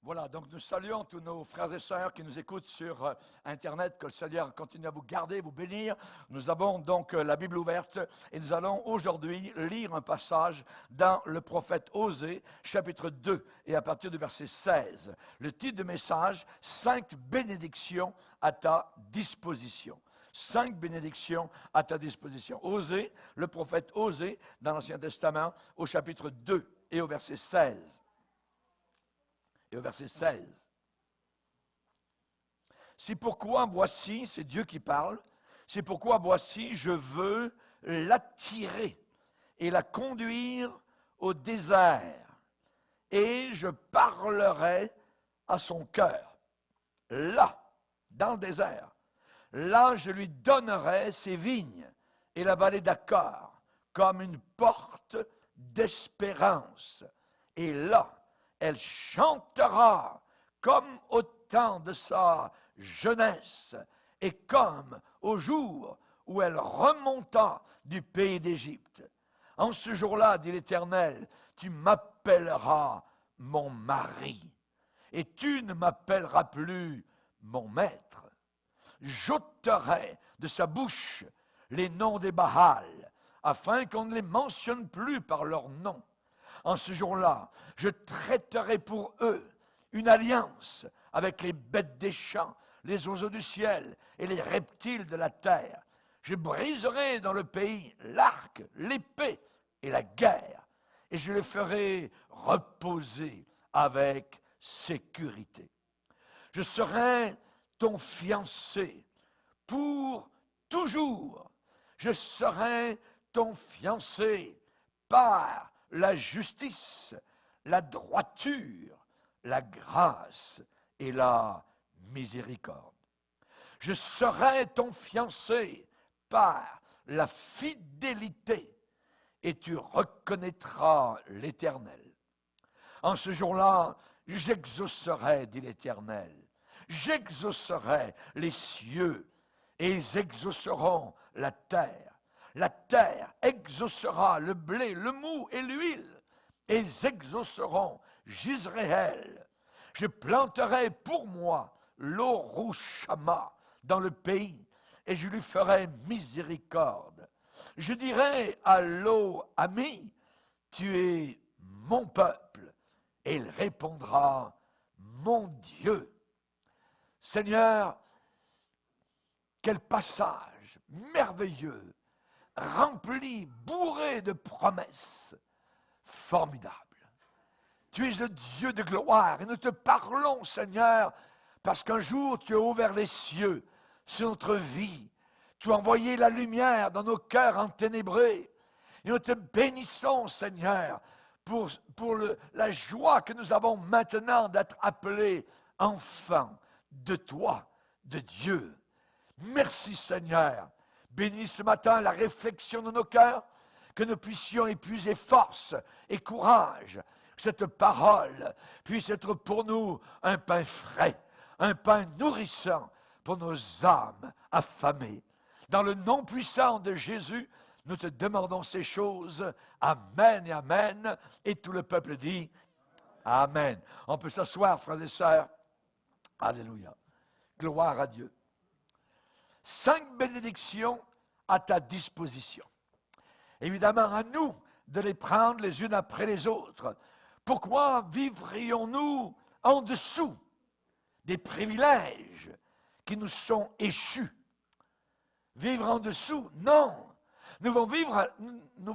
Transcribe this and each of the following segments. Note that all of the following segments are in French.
Voilà, donc nous saluons tous nos frères et sœurs qui nous écoutent sur Internet, que le Seigneur continue à vous garder, vous bénir. Nous avons donc la Bible ouverte et nous allons aujourd'hui lire un passage dans le prophète Osée, chapitre 2, et à partir du verset 16. Le titre du message, 5 bénédictions à ta disposition. 5 bénédictions à ta disposition. Osée, le prophète Osée, dans l'Ancien Testament, au chapitre 2 et au verset 16. Et au verset 16. C'est pourquoi, voici, c'est Dieu qui parle, c'est pourquoi, voici, je veux l'attirer et la conduire au désert, et je parlerai à son cœur. Là, dans le désert, là, je lui donnerai ses vignes et la vallée d'Accor comme une porte d'espérance. Et là, elle chantera comme au temps de sa jeunesse et comme au jour où elle remonta du pays d'Égypte. En ce jour-là, dit l'Éternel, tu m'appelleras mon mari et tu ne m'appelleras plus mon maître. J'ôterai de sa bouche les noms des Baals afin qu'on ne les mentionne plus par leur nom. En ce jour-là, je traiterai pour eux une alliance avec les bêtes des champs, les oiseaux du ciel et les reptiles de la terre. Je briserai dans le pays l'arc, l'épée et la guerre, et je les ferai reposer avec sécurité. Je serai ton fiancé pour toujours. Je serai ton fiancé par la justice, la droiture, la grâce et la miséricorde. Je serai ton fiancé par la fidélité et tu reconnaîtras l'Éternel. En ce jour-là, j'exaucerai, dit l'Éternel, j'exaucerai les cieux et ils exauceront la terre. La terre exaucera le blé, le mou et l'huile, et ils exauceront Jisraël. Je planterai pour moi l'Oroshama dans le pays, et je lui ferai miséricorde. Je dirai à l'O-Ami, tu es mon peuple, et il répondra, mon Dieu. Seigneur, quel passage merveilleux, rempli, bourré de promesses formidables. Tu es le Dieu de gloire et nous te parlons, Seigneur, parce qu'un jour tu as ouvert les cieux sur notre vie. Tu as envoyé la lumière dans nos cœurs enténébrés. Et nous te bénissons, Seigneur, pour la joie que nous avons maintenant d'être appelés enfants de toi, de Dieu. Merci, Seigneur. Bénis ce matin la réflexion de nos cœurs, que nous puissions épuiser force et courage. Que cette parole puisse être pour nous un pain frais, un pain nourrissant pour nos âmes affamées. Dans le nom puissant de Jésus, nous te demandons ces choses. Amen et amen. Et tout le peuple dit amen. On peut s'asseoir, frères et sœurs. Alléluia. Gloire à Dieu. 5 bénédictions à ta disposition. Évidemment, à nous de les prendre les unes après les autres. Pourquoi vivrions-nous en dessous des privilèges qui nous sont échus? Vivre en dessous? Non. Nous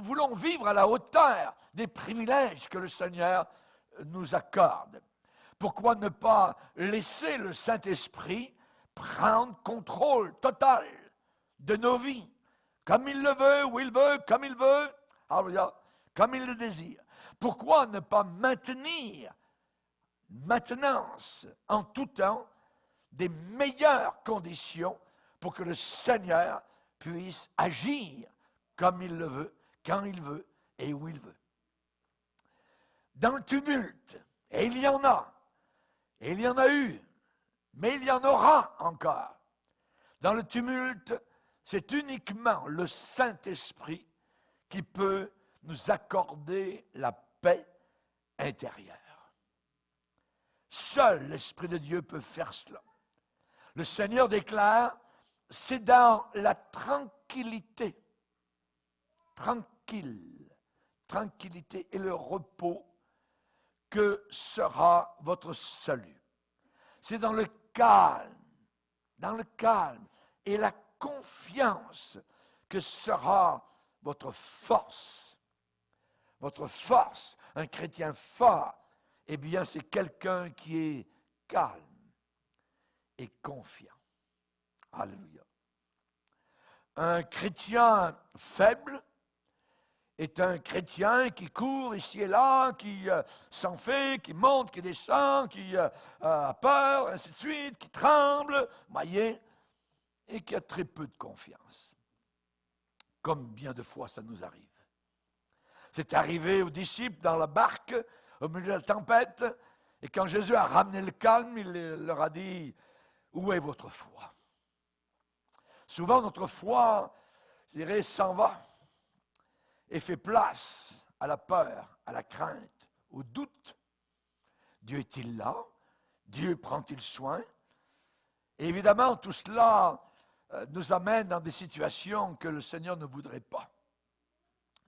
voulons vivre à la hauteur des privilèges que le Seigneur nous accorde. Pourquoi ne pas laisser le Saint-Esprit prendre contrôle total de nos vies, comme il le veut, où il veut, comme il veut, comme il le désire. Pourquoi ne pas maintenir maintenance en tout temps des meilleures conditions pour que le Seigneur puisse agir comme il le veut, quand il veut et où il veut. Dans le tumulte, et il y en a, et il y en a eu, mais il y en aura encore. Dans le tumulte, c'est uniquement le Saint-Esprit qui peut nous accorder la paix intérieure. Seul l'Esprit de Dieu peut faire cela. Le Seigneur déclare, c'est dans la tranquillité, tranquillité et le repos que sera votre salut. C'est dans le calme et la confiance que sera votre force. Votre force, un chrétien fort, eh bien, c'est quelqu'un qui est calme et confiant. Alléluia. Un chrétien faible est un chrétien qui court ici et là, qui s'en fait, qui monte, qui descend, qui a peur, ainsi de suite, qui tremble, voyez, et qui a très peu de confiance. Comme bien de fois ça nous arrive. C'est arrivé aux disciples dans la barque, au milieu de la tempête, et quand Jésus a ramené le calme, il leur a dit, où est votre foi? Souvent, notre foi, je dirais, s'en va et fait place à la peur, à la crainte, au doute. Dieu est-il là? Dieu prend-il soin? Et évidemment, tout cela nous amène dans des situations que le Seigneur ne voudrait pas.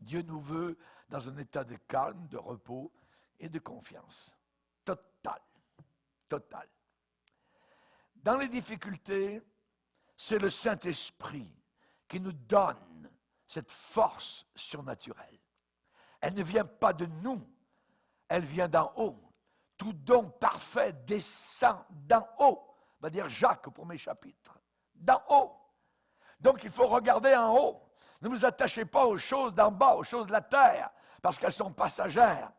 Dieu nous veut dans un état de calme, de repos et de confiance. Total. Dans les difficultés, c'est le Saint-Esprit qui nous donne cette force surnaturelle. Elle ne vient pas de nous, elle vient d'en haut. Tout don parfait descend d'en haut, va dire Jacques au premier chapitre. D'en haut. Donc il faut regarder en haut. Ne vous attachez pas aux choses d'en bas, aux choses de la terre, parce qu'elles sont passagères.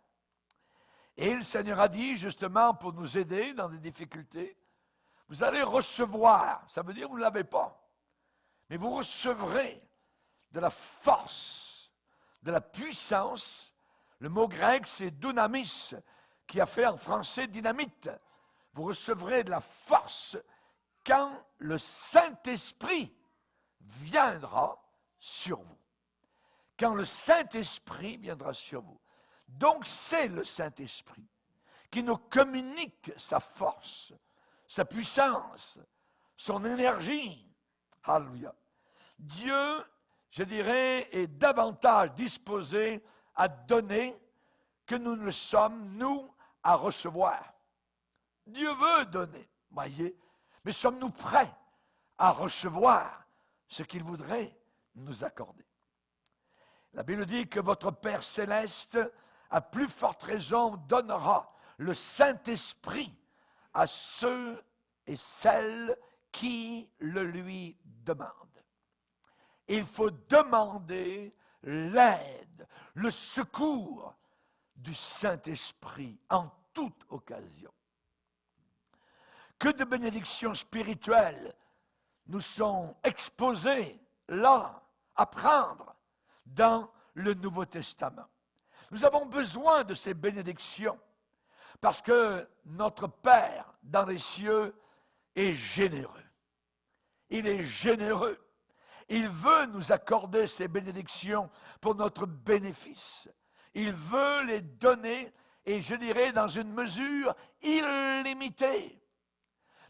Et le Seigneur a dit, justement, pour nous aider dans des difficultés, vous allez recevoir, ça veut dire que vous ne l'avez pas, mais vous recevrez de la force, de la puissance. Le mot grec, c'est dunamis, qui a fait en français dynamite. Vous recevrez de la force quand le Saint-Esprit viendra sur vous. Quand le Saint-Esprit viendra sur vous. Donc c'est le Saint-Esprit qui nous communique sa force, sa puissance, son énergie. Alléluia. Dieu, je dirais, est davantage disposé à donner que nous ne le sommes, nous, à recevoir. Dieu veut donner, voyez, mais sommes-nous prêts à recevoir ce qu'il voudrait nous accorder? La Bible dit que votre Père céleste, à plus forte raison, donnera le Saint-Esprit à ceux et celles qui le lui demandent. Il faut demander l'aide, le secours du Saint-Esprit en toute occasion. Que de bénédictions spirituelles nous sont exposées là, à prendre dans le Nouveau Testament. Nous avons besoin de ces bénédictions parce que notre Père dans les cieux est généreux. Il est généreux. Il veut nous accorder ces bénédictions pour notre bénéfice. Il veut les donner, et je dirais dans une mesure illimitée.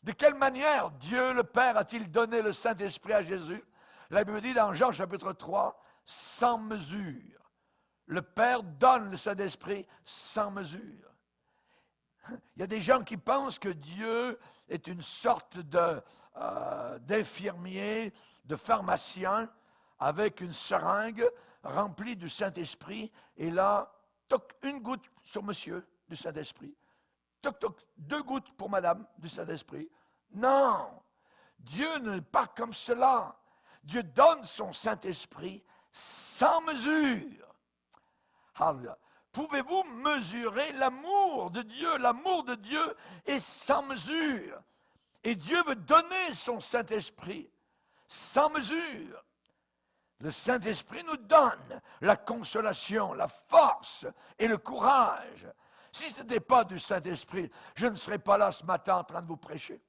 De quelle manière Dieu le Père a-t-il donné le Saint-Esprit à Jésus? La Bible dit dans Jean chapitre 3, sans mesure. Le Père donne le Saint-Esprit sans mesure. Il y a des gens qui pensent que Dieu est une sorte d'infirmier, de pharmacien, avec une seringue remplie du Saint-Esprit, et là, toc, une goutte sur monsieur du Saint-Esprit, toc, toc, 2 gouttes pour madame du Saint-Esprit. Non, Dieu n'est pas comme cela. Dieu donne son Saint-Esprit sans mesure. Alléluia. Pouvez-vous mesurer l'amour de Dieu? L'amour de Dieu est sans mesure. Et Dieu veut donner son Saint-Esprit sans mesure. Le Saint-Esprit nous donne la consolation, la force et le courage. Si ce n'était pas du Saint-Esprit, je ne serais pas là ce matin en train de vous prêcher.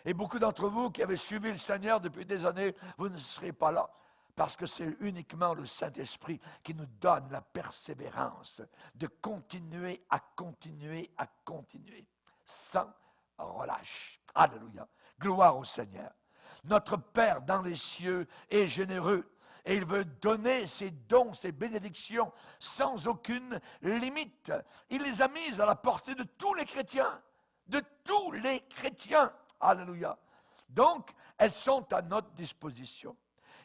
Et beaucoup d'entre vous qui avez suivi le Seigneur depuis des années, vous ne serez pas là. Parce que c'est uniquement le Saint-Esprit qui nous donne la persévérance de continuer à continuer à continuer. sans relâche. Alléluia. Gloire au Seigneur. Notre Père dans les cieux est généreux et il veut donner ses dons, ses bénédictions sans aucune limite. Il les a mises à la portée de tous les chrétiens. De tous les chrétiens. Alléluia. Donc, elles sont à notre disposition.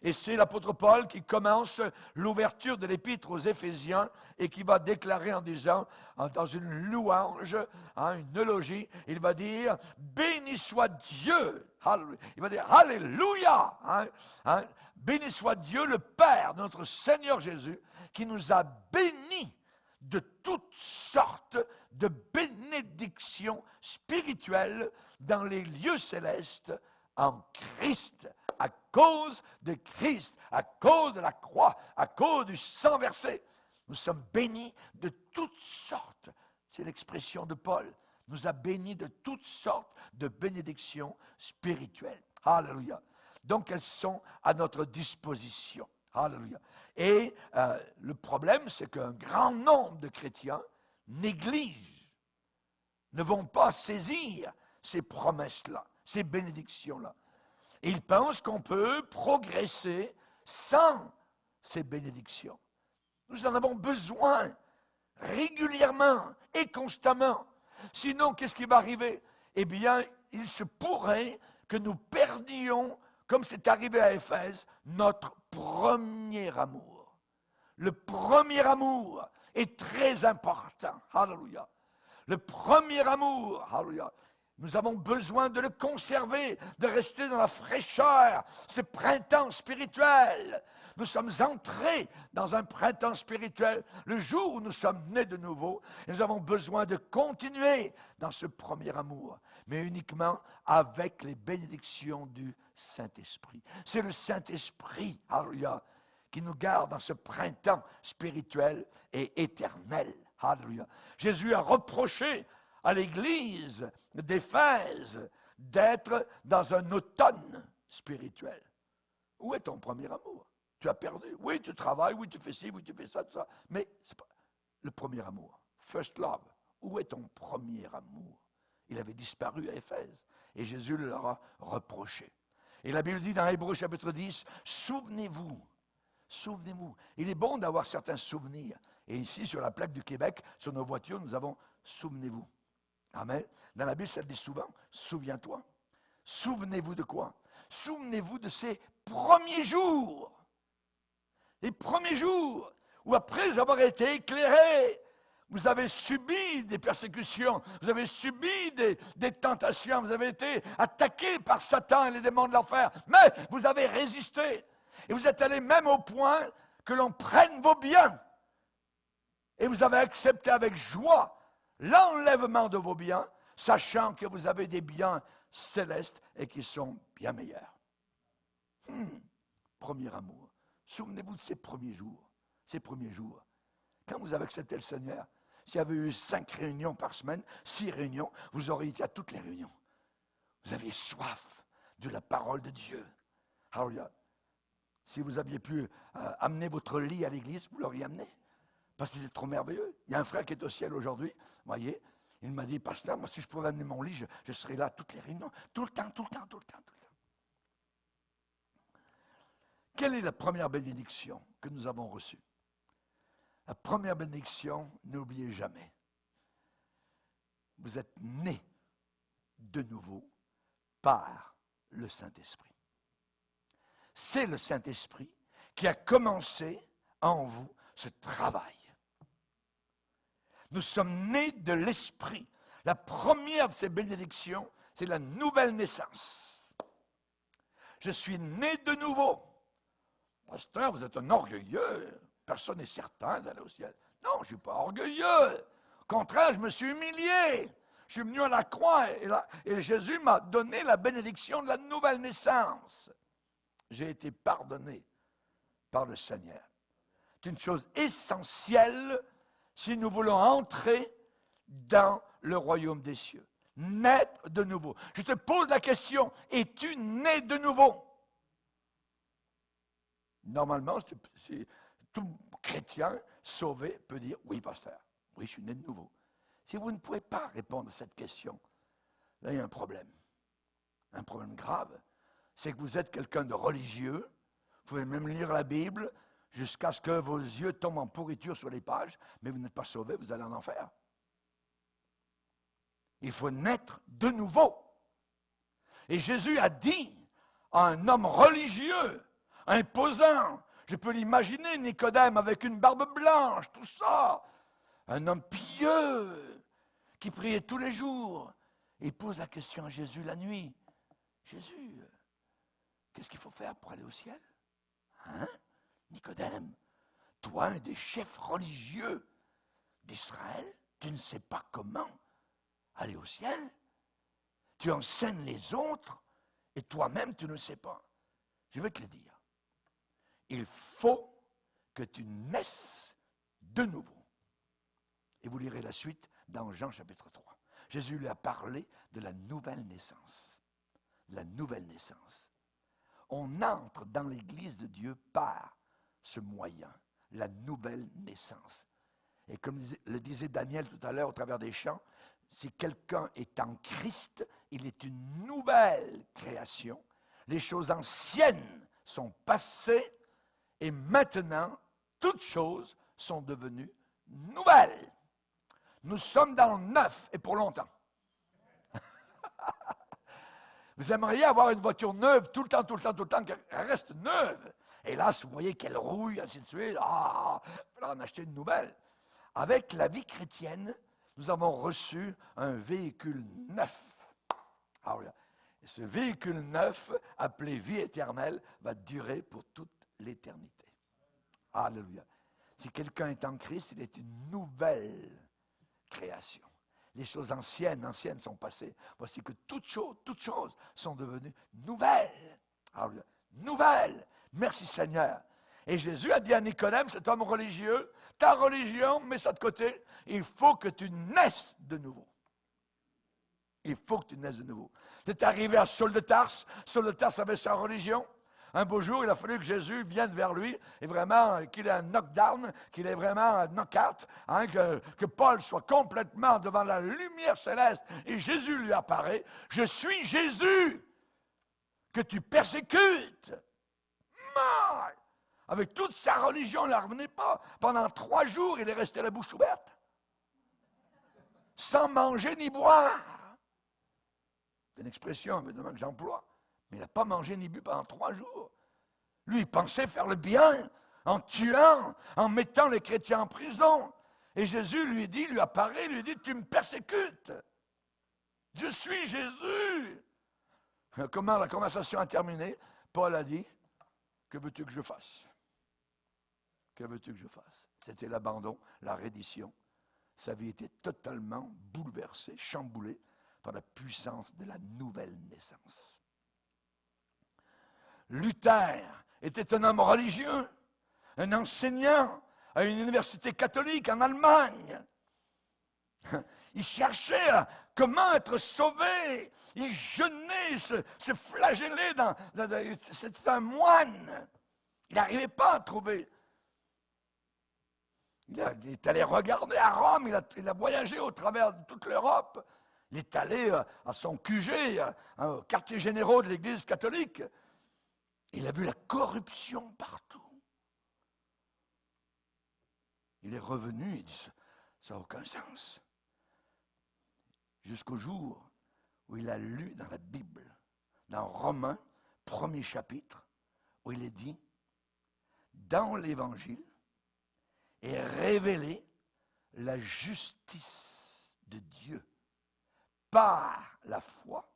Et c'est l'apôtre Paul qui commence l'ouverture de l'épître aux Éphésiens et qui va déclarer en disant, dans une louange, une eulogie, il va dire « Béni soit Dieu ». Il va dire « Alléluia ». Béni soit Dieu, le Père de notre Seigneur Jésus, qui nous a bénis de toutes sortes de bénédictions spirituelles dans les lieux célestes en Christ, à cause de Christ, à cause de la croix, à cause du sang versé. Nous sommes bénis de toutes sortes. C'est l'expression de Paul. Nous a bénis de toutes sortes de bénédictions spirituelles. Alléluia. Donc elles sont à notre disposition. Alléluia. Et le problème, c'est qu'un grand nombre de chrétiens négligent, ne vont pas saisir ces promesses-là, ces bénédictions-là. Et ils pensent qu'on peut progresser sans ces bénédictions. Nous en avons besoin régulièrement et constamment. Sinon, qu'est-ce qui va arriver? Eh bien, il se pourrait que nous perdions, comme c'est arrivé à Éphèse, notre premier amour. Le premier amour est très important. Alléluia. Le premier amour, alléluia. Nous avons besoin de le conserver, de rester dans la fraîcheur, ce printemps spirituel. Nous sommes entrés dans un printemps spirituel le jour où nous sommes nés de nouveau. Et nous avons besoin de continuer dans ce premier amour, mais uniquement avec les bénédictions du Saint-Esprit. C'est le Saint-Esprit, alléluia, qui nous garde dans ce printemps spirituel et éternel. Alléluia. Jésus a reproché à l'Église d'Éphèse d'être dans un automne spirituel. Où est ton premier amour? Tu as perdu. Oui, tu travailles, oui, tu fais ci, oui, tu fais ça, tout ça. Mais c'est pas le premier amour. First love. Où est ton premier amour? Il avait disparu à Éphèse. Et Jésus le leur a reproché. Et la Bible dit dans Hébreux chapitre 10, souvenez-vous. Souvenez-vous. Il est bon d'avoir certains souvenirs. Et ici, sur la plaque du Québec, sur nos voitures, nous avons « Souvenez-vous ». Amen. Dans la Bible, ça dit souvent « Souviens-toi ». Souvenez-vous de quoi? Souvenez-vous de ces premiers jours. Les premiers jours où, après avoir été éclairés, vous avez subi des persécutions, vous avez subi des tentations, vous avez été attaqué par Satan et les démons de l'enfer, mais vous avez résisté. Et vous êtes allé même au point que l'on prenne vos biens. Et vous avez accepté avec joie l'enlèvement de vos biens, sachant que vous avez des biens célestes et qui sont bien meilleurs. Premier amour. Souvenez-vous de ces premiers jours. Ces premiers jours. Quand vous avez accepté le Seigneur, s'il y avait eu 5 réunions par semaine, 6 réunions, vous auriez été à toutes les réunions. Vous aviez soif de la parole de Dieu. Alléluia. Si vous aviez pu amener votre lit à l'église, vous l'auriez amené. Parce que c'était trop merveilleux. Il y a un frère qui est au ciel aujourd'hui, voyez, il m'a dit, pasteur, moi si je pouvais amener mon lit, je serais là toutes les réunions, tout le temps. Quelle est la première bénédiction que nous avons reçue? La première bénédiction, n'oubliez jamais, vous êtes nés de nouveau par le Saint-Esprit. C'est le Saint-Esprit qui a commencé en vous ce travail. Nous sommes nés de l'Esprit. La première de ces bénédictions, c'est la nouvelle naissance. Je suis né de nouveau. Pasteur, vous êtes un orgueilleux. Personne n'est certain d'aller au ciel. Non, je ne suis pas orgueilleux. Au contraire, je me suis humilié. Je suis venu à la croix et Jésus m'a donné la bénédiction de la nouvelle naissance. J'ai été pardonné par le Seigneur. C'est une chose essentielle si nous voulons entrer dans le royaume des cieux. Naître de nouveau. Je te pose la question, es-tu né de nouveau? Normalement, tout chrétien sauvé peut dire, oui, pasteur, oui, je suis né de nouveau. Si vous ne pouvez pas répondre à cette question, Là, il y a un problème. Un problème grave. C'est que vous êtes quelqu'un de religieux. Vous pouvez même lire la Bible jusqu'à ce que vos yeux tombent en pourriture sur les pages, mais vous n'êtes pas sauvé, vous allez en enfer. Il faut naître de nouveau. Et Jésus a dit à un homme religieux, imposant, je peux l'imaginer, Nicodème avec une barbe blanche, tout ça, un homme pieux qui priait tous les jours. Il pose la question à Jésus la nuit. Jésus, qu'est-ce qu'il faut faire pour aller au ciel? Hein? Nicodème, toi, un des chefs religieux d'Israël, tu ne sais pas comment aller au ciel? Tu enseignes les autres et toi-même, tu ne sais pas. Je vais te le dire. Il faut que tu naisses de nouveau. Et vous lirez la suite dans Jean chapitre 3. Jésus lui a parlé de la nouvelle naissance. La nouvelle naissance. On entre dans l'Église de Dieu par ce moyen, la nouvelle naissance. Et comme le disait Daniel tout à l'heure au travers des chants, si quelqu'un est en Christ, il est une nouvelle création. Les choses anciennes sont passées et maintenant, toutes choses sont devenues nouvelles. Nous sommes dans le neuf et pour longtemps. Vous aimeriez avoir une voiture neuve tout le temps, qu'elle reste neuve. Et là, si vous voyez qu'elle rouille, ainsi de suite, il va falloir en acheter une nouvelle. Avec la vie chrétienne, nous avons reçu un véhicule neuf. Alors, ce véhicule neuf, appelé vie éternelle, va durer pour toute l'éternité. Alléluia. Si quelqu'un est en Christ, il est une nouvelle création. Les choses anciennes sont passées. Voici que toutes choses sont devenues nouvelles. Alléluia. Nouvelles. Merci Seigneur. Et Jésus a dit à Nicodème, cet homme religieux, ta religion, mets ça de côté, il faut que tu naisses de nouveau. Il faut que tu naisses de nouveau. Tu es arrivé à Saul de Tarse. Saul de Tarse avait sa religion. Un beau jour, il a fallu que Jésus vienne vers lui et vraiment qu'il ait un knockdown, qu'il ait vraiment un knock-out, hein, que Paul soit complètement devant la lumière céleste. Et Jésus lui apparaît. Je suis Jésus que tu persécutes. Mal. Avec toute sa religion, il ne la revenait pas. Pendant 3 jours, il est resté la bouche ouverte. Sans manger ni boire. C'est une expression, évidemment, que j'emploie. Mais il n'a pas mangé ni bu pendant 3 jours. Lui, il pensait faire le bien en tuant, en mettant les chrétiens en prison. Et Jésus lui apparaît, lui dit, tu me persécutes. Je suis Jésus. Comment la conversation a terminé? Paul a dit, que veux-tu que je fasse? Que veux-tu que je fasse? C'était l'abandon, la reddition. Sa vie était totalement bouleversée, chamboulée par la puissance de la nouvelle naissance. Luther était un homme religieux, un enseignant à une université catholique en Allemagne. Il cherchait comment être sauvé. Il jeûnait, se flagellait. C'était un moine. Il n'arrivait pas à trouver. Il est allé regarder à Rome. Il a voyagé au travers de toute l'Europe. Il est allé à son QG, au quartier général de l'Église catholique. Il a vu la corruption partout. Il est revenu, il dit, ça n'a aucun sens. Jusqu'au jour où il a lu dans la Bible, dans Romains, 1er chapitre, où il est dit, dans l'Évangile est révélée la justice de Dieu par la foi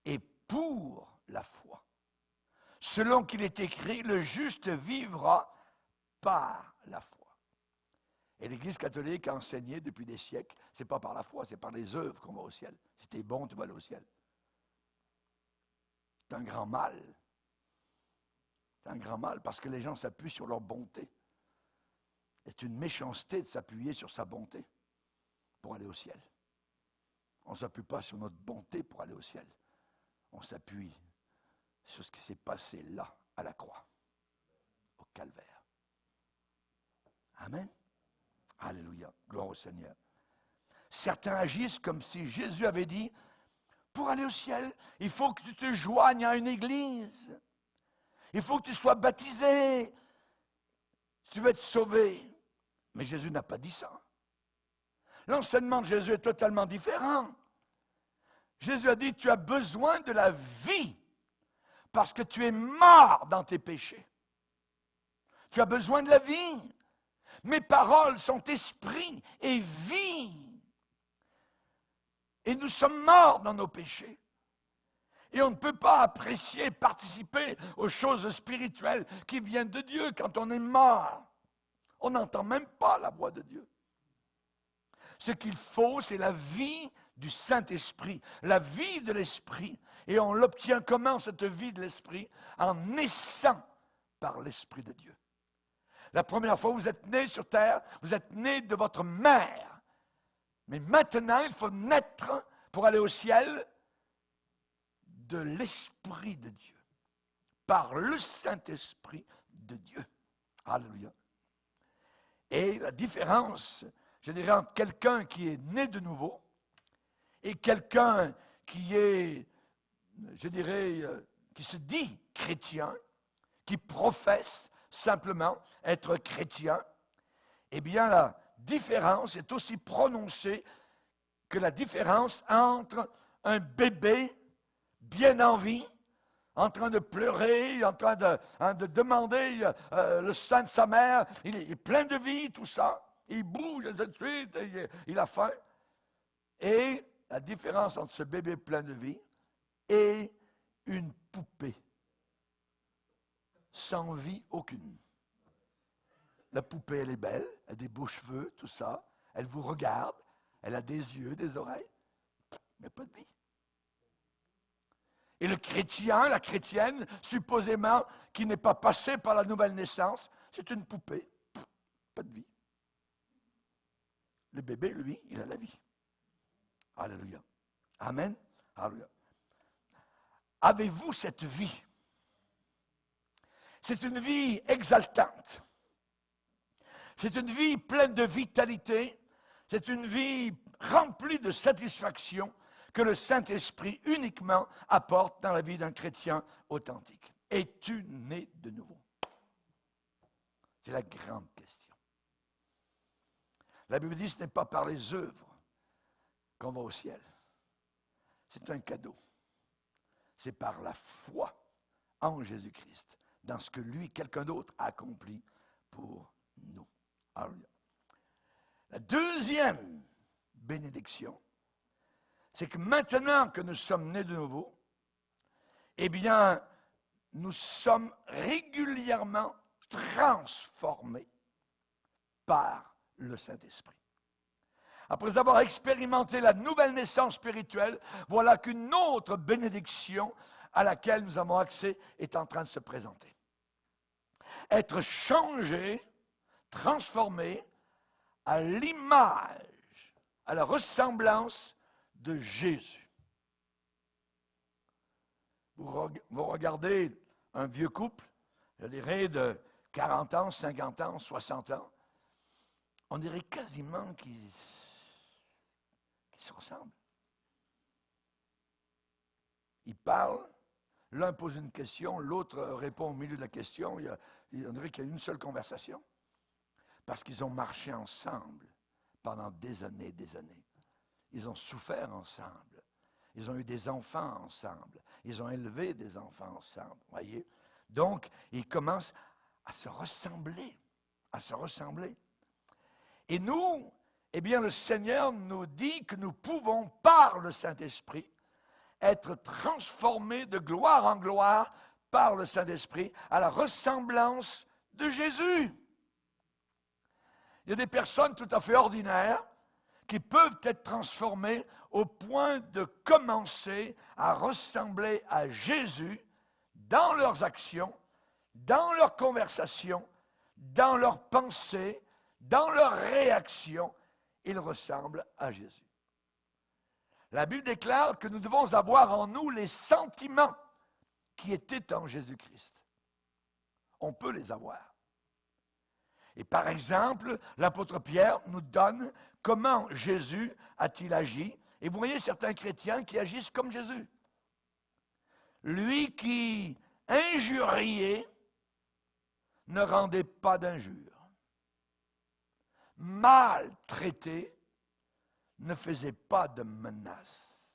et pour la foi. Selon qu'il est écrit, le juste vivra par la foi. Et l'Église catholique a enseigné depuis des siècles, ce n'est pas par la foi, c'est par les œuvres qu'on va au ciel. Si tu es bon, tu vas aller au ciel. C'est un grand mal. C'est un grand mal parce que les gens s'appuient sur leur bonté. Et c'est une méchanceté de s'appuyer sur sa bonté pour aller au ciel. On ne s'appuie pas sur notre bonté pour aller au ciel. On s'appuie sur ce qui s'est passé là, à la croix, au calvaire. Amen. Alléluia. Gloire au Seigneur. Certains agissent comme si Jésus avait dit, pour aller au ciel, il faut que tu te joignes à une église. Il faut que tu sois baptisé. Tu vas être sauvé. Mais Jésus n'a pas dit ça. L'enseignement de Jésus est totalement différent. Jésus a dit, tu as besoin de la vie parce que tu es mort dans tes péchés. Tu as besoin de la vie. Mes paroles sont esprit et vie. Et nous sommes morts dans nos péchés. Et on ne peut pas apprécier, participer aux choses spirituelles qui viennent de Dieu quand on est mort. On n'entend même pas la voix de Dieu. Ce qu'il faut, c'est la vie du Saint-Esprit, la vie de l'Esprit. Et on l'obtient comment, cette vie de l'Esprit? En naissant par l'Esprit de Dieu. La première fois que vous êtes né sur terre, vous êtes né de votre mère. Mais maintenant, il faut naître pour aller au ciel de l'Esprit de Dieu, par le Saint-Esprit de Dieu. Alléluia. Et la différence, je dirais, entre quelqu'un qui est né de nouveau et quelqu'un qui est, je dirais, qui se dit chrétien, qui professe simplement être chrétien, eh bien la différence est aussi prononcée que la différence entre un bébé bien en vie, en train de pleurer, en train de demander le sein de sa mère, il est plein de vie, tout ça, il bouge tout de suite, il a faim. Et la différence entre ce bébé plein de vie et une poupée sans vie aucune. La poupée, elle est belle, elle a des beaux cheveux, tout ça, elle vous regarde, elle a des yeux, des oreilles, mais pas de vie. Et le chrétien, la chrétienne, supposément, qui n'est pas passé par la nouvelle naissance, c'est une poupée, pas de vie. Le bébé, lui, il a la vie. Alléluia. Amen. Alléluia. Avez-vous cette vie? C'est une vie exaltante. C'est une vie pleine de vitalité. C'est une vie remplie de satisfaction que le Saint-Esprit uniquement apporte dans la vie d'un chrétien authentique. Es-tu né de nouveau? C'est la grande question. La Bible dit que ce n'est pas par les œuvres qu'on va au ciel. C'est un cadeau. C'est par la foi en Jésus-Christ, dans ce que lui, quelqu'un d'autre, a accompli pour nous. Alléluia. La deuxième bénédiction, c'est que maintenant que nous sommes nés de nouveau, eh bien, nous sommes régulièrement transformés par le Saint-Esprit. Après avoir expérimenté la nouvelle naissance spirituelle, voilà qu'une autre bénédiction à laquelle nous avons accès est en train de se présenter. Être changé, transformé à l'image, à la ressemblance de Jésus. Vous regardez un vieux couple, je dirais de 40 ans, 50 ans, 60 ans, on dirait quasiment qu'ils se ressemblent. Ils parlent, l'un pose une question, l'autre répond au milieu de la question, on dirait qu'il y a une seule conversation. Parce qu'ils ont marché ensemble pendant des années et des années. Ils ont souffert ensemble. Ils ont eu des enfants ensemble. Ils ont élevé des enfants ensemble. Voyez? Donc, ils commencent à se ressembler. À se ressembler. Et nous, eh bien, le Seigneur nous dit que nous pouvons, par le Saint-Esprit, être transformés de gloire en gloire par le Saint-Esprit à la ressemblance de Jésus. Il y a des personnes tout à fait ordinaires qui peuvent être transformées au point de commencer à ressembler à Jésus dans leurs actions, dans leurs conversations, dans leurs pensées, dans leurs réactions. Ils ressemblent à Jésus. La Bible déclare que nous devons avoir en nous les sentiments qui étaient en Jésus-Christ. On peut les avoir. Et par exemple, l'apôtre Pierre nous donne comment Jésus a-t-il agi Et vous voyez certains chrétiens qui agissent comme Jésus. Lui qui injuriait ne rendait pas d'injure. Maltraité ne faisait pas de menaces,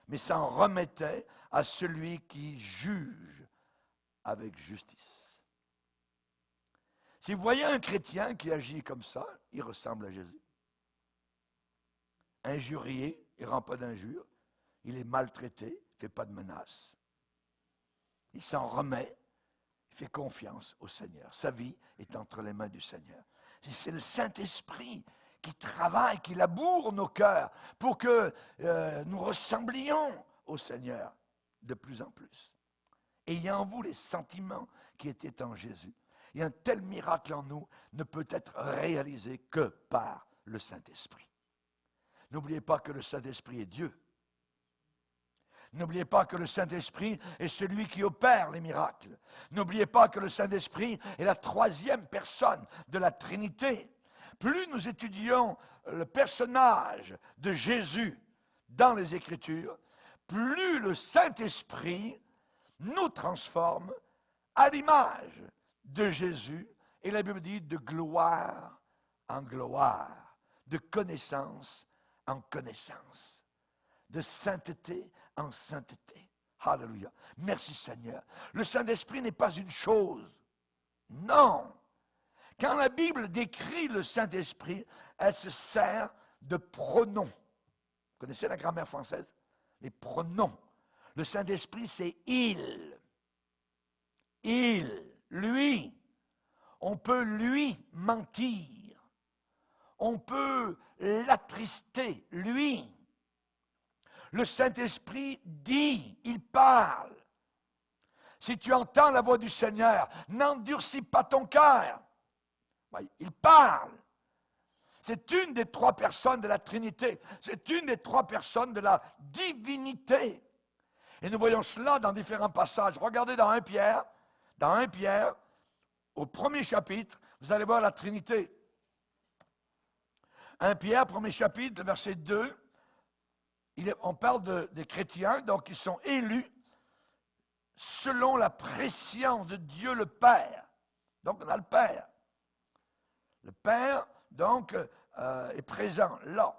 mais s'en remettait à celui qui juge avec justice. Si vous voyez un chrétien qui agit comme ça, il ressemble à Jésus. Injurié, il ne rend pas d'injure. Il est maltraité, il ne fait pas de menaces. Il s'en remet, il fait confiance au Seigneur. Sa vie est entre les mains du Seigneur. C'est le Saint-Esprit qui travaille, qui laboure nos cœurs pour que nous ressemblions au Seigneur de plus en plus. Ayez en vous les sentiments qui étaient en Jésus. Et un tel miracle en nous ne peut être réalisé que par le Saint-Esprit. N'oubliez pas que le Saint-Esprit est Dieu. N'oubliez pas que le Saint-Esprit est celui qui opère les miracles. N'oubliez pas que le Saint-Esprit est la troisième personne de la Trinité. Plus nous étudions le personnage de Jésus dans les Écritures, plus le Saint-Esprit nous transforme à l'image de Jésus. Et la Bible dit de gloire en gloire, de connaissance en connaissance, de sainteté en sainteté. Alléluia. Merci Seigneur. Le Saint-Esprit n'est pas une chose. Non. Quand la Bible décrit le Saint-Esprit, elle se sert de pronoms. Vous connaissez la grammaire française? Les pronoms. Le Saint-Esprit, c'est il. Il, lui. On peut lui mentir. On peut l'attrister, lui. Le Saint-Esprit dit, il parle. Si tu entends la voix du Seigneur, n'endurcis pas ton cœur. Il parle. C'est une des trois personnes de la Trinité. C'est une des trois personnes de la divinité. Et nous voyons cela dans différents passages. Regardez dans 1 Pierre. Dans 1 Pierre, au premier chapitre, vous allez voir la Trinité. 1 Pierre, premier chapitre, verset 2. On parle des chrétiens, donc ils sont élus selon la prescience de Dieu le Père. Donc on a le Père. Le Père, donc, est présent là.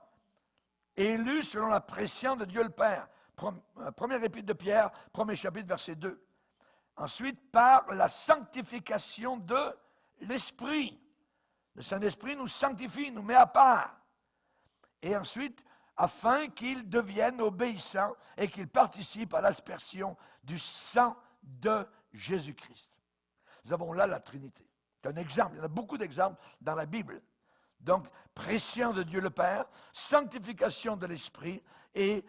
Élu selon la prescience de Dieu le Père. Première épître de Pierre, premier chapitre, verset 2. Ensuite, par la sanctification de l'Esprit. Le Saint-Esprit nous sanctifie, nous met à part. Et ensuite, afin qu'ils deviennent obéissants et qu'ils participent à l'aspersion du sang de Jésus-Christ. Nous avons là la Trinité. C'est un exemple, il y en a beaucoup d'exemples dans la Bible. Donc, prescience de Dieu le Père, sanctification de l'Esprit et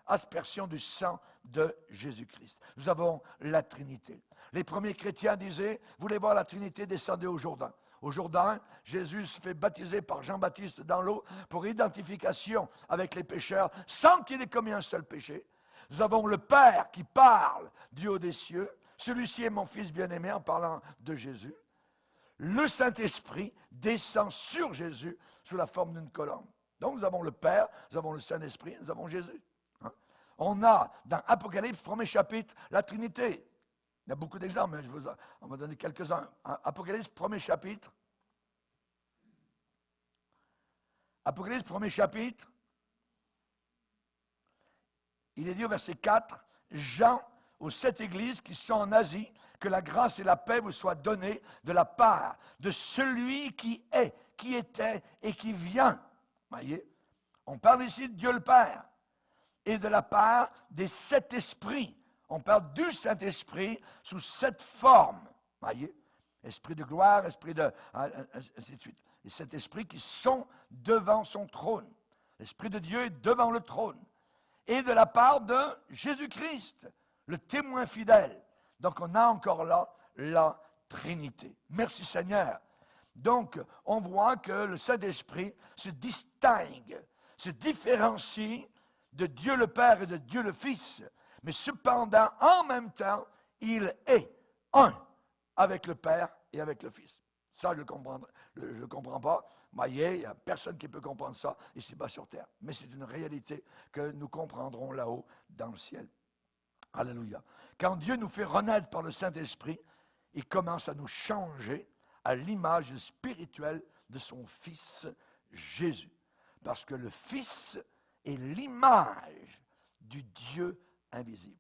aspersion du sang de Jésus-Christ. Nous avons la Trinité. Les premiers chrétiens disaient, vous voulez voir la Trinité, descendez au Jourdain. Au Jourdain, Jésus se fait baptiser par Jean-Baptiste dans l'eau pour identification avec les pécheurs, sans qu'il ait commis un seul péché. Nous avons le Père qui parle du haut des cieux. Celui-ci est mon Fils bien-aimé en parlant de Jésus. Le Saint-Esprit descend sur Jésus sous la forme d'une colombe. Donc nous avons le Père, nous avons le Saint-Esprit, nous avons Jésus. On a dans Apocalypse, premier chapitre, la Trinité. Il y a beaucoup d'exemples, mais on va donner quelques-uns. Apocalypse, premier chapitre. Apocalypse, premier chapitre. Il est dit au verset 4, Jean, aux 7 églises qui sont en Asie, que la grâce et la paix vous soient données de la part de celui qui est, qui était et qui vient. Voyez, on parle ici de Dieu le Père et de la part des 7 esprits. On parle du Saint-Esprit sous 7 formes. Voyez, esprit de gloire, esprit de... ainsi de suite. Les 7 esprits qui sont devant son trône. L'Esprit de Dieu est devant le trône. Et de la part de Jésus-Christ, le témoin fidèle. Donc, on a encore là la Trinité. Merci Seigneur. Donc, on voit que le Saint-Esprit se distingue, se différencie de Dieu le Père et de Dieu le Fils. Mais cependant, en même temps, il est un avec le Père et avec le Fils. Ça, je ne comprends pas. Voyez, il n'y a personne qui peut comprendre ça ici-bas sur terre. Mais c'est une réalité que nous comprendrons là-haut dans le ciel. Alléluia. Quand Dieu nous fait renaître par le Saint-Esprit, il commence à nous changer à l'image spirituelle de son Fils Jésus. Parce que le Fils est l'image du Dieu invisible.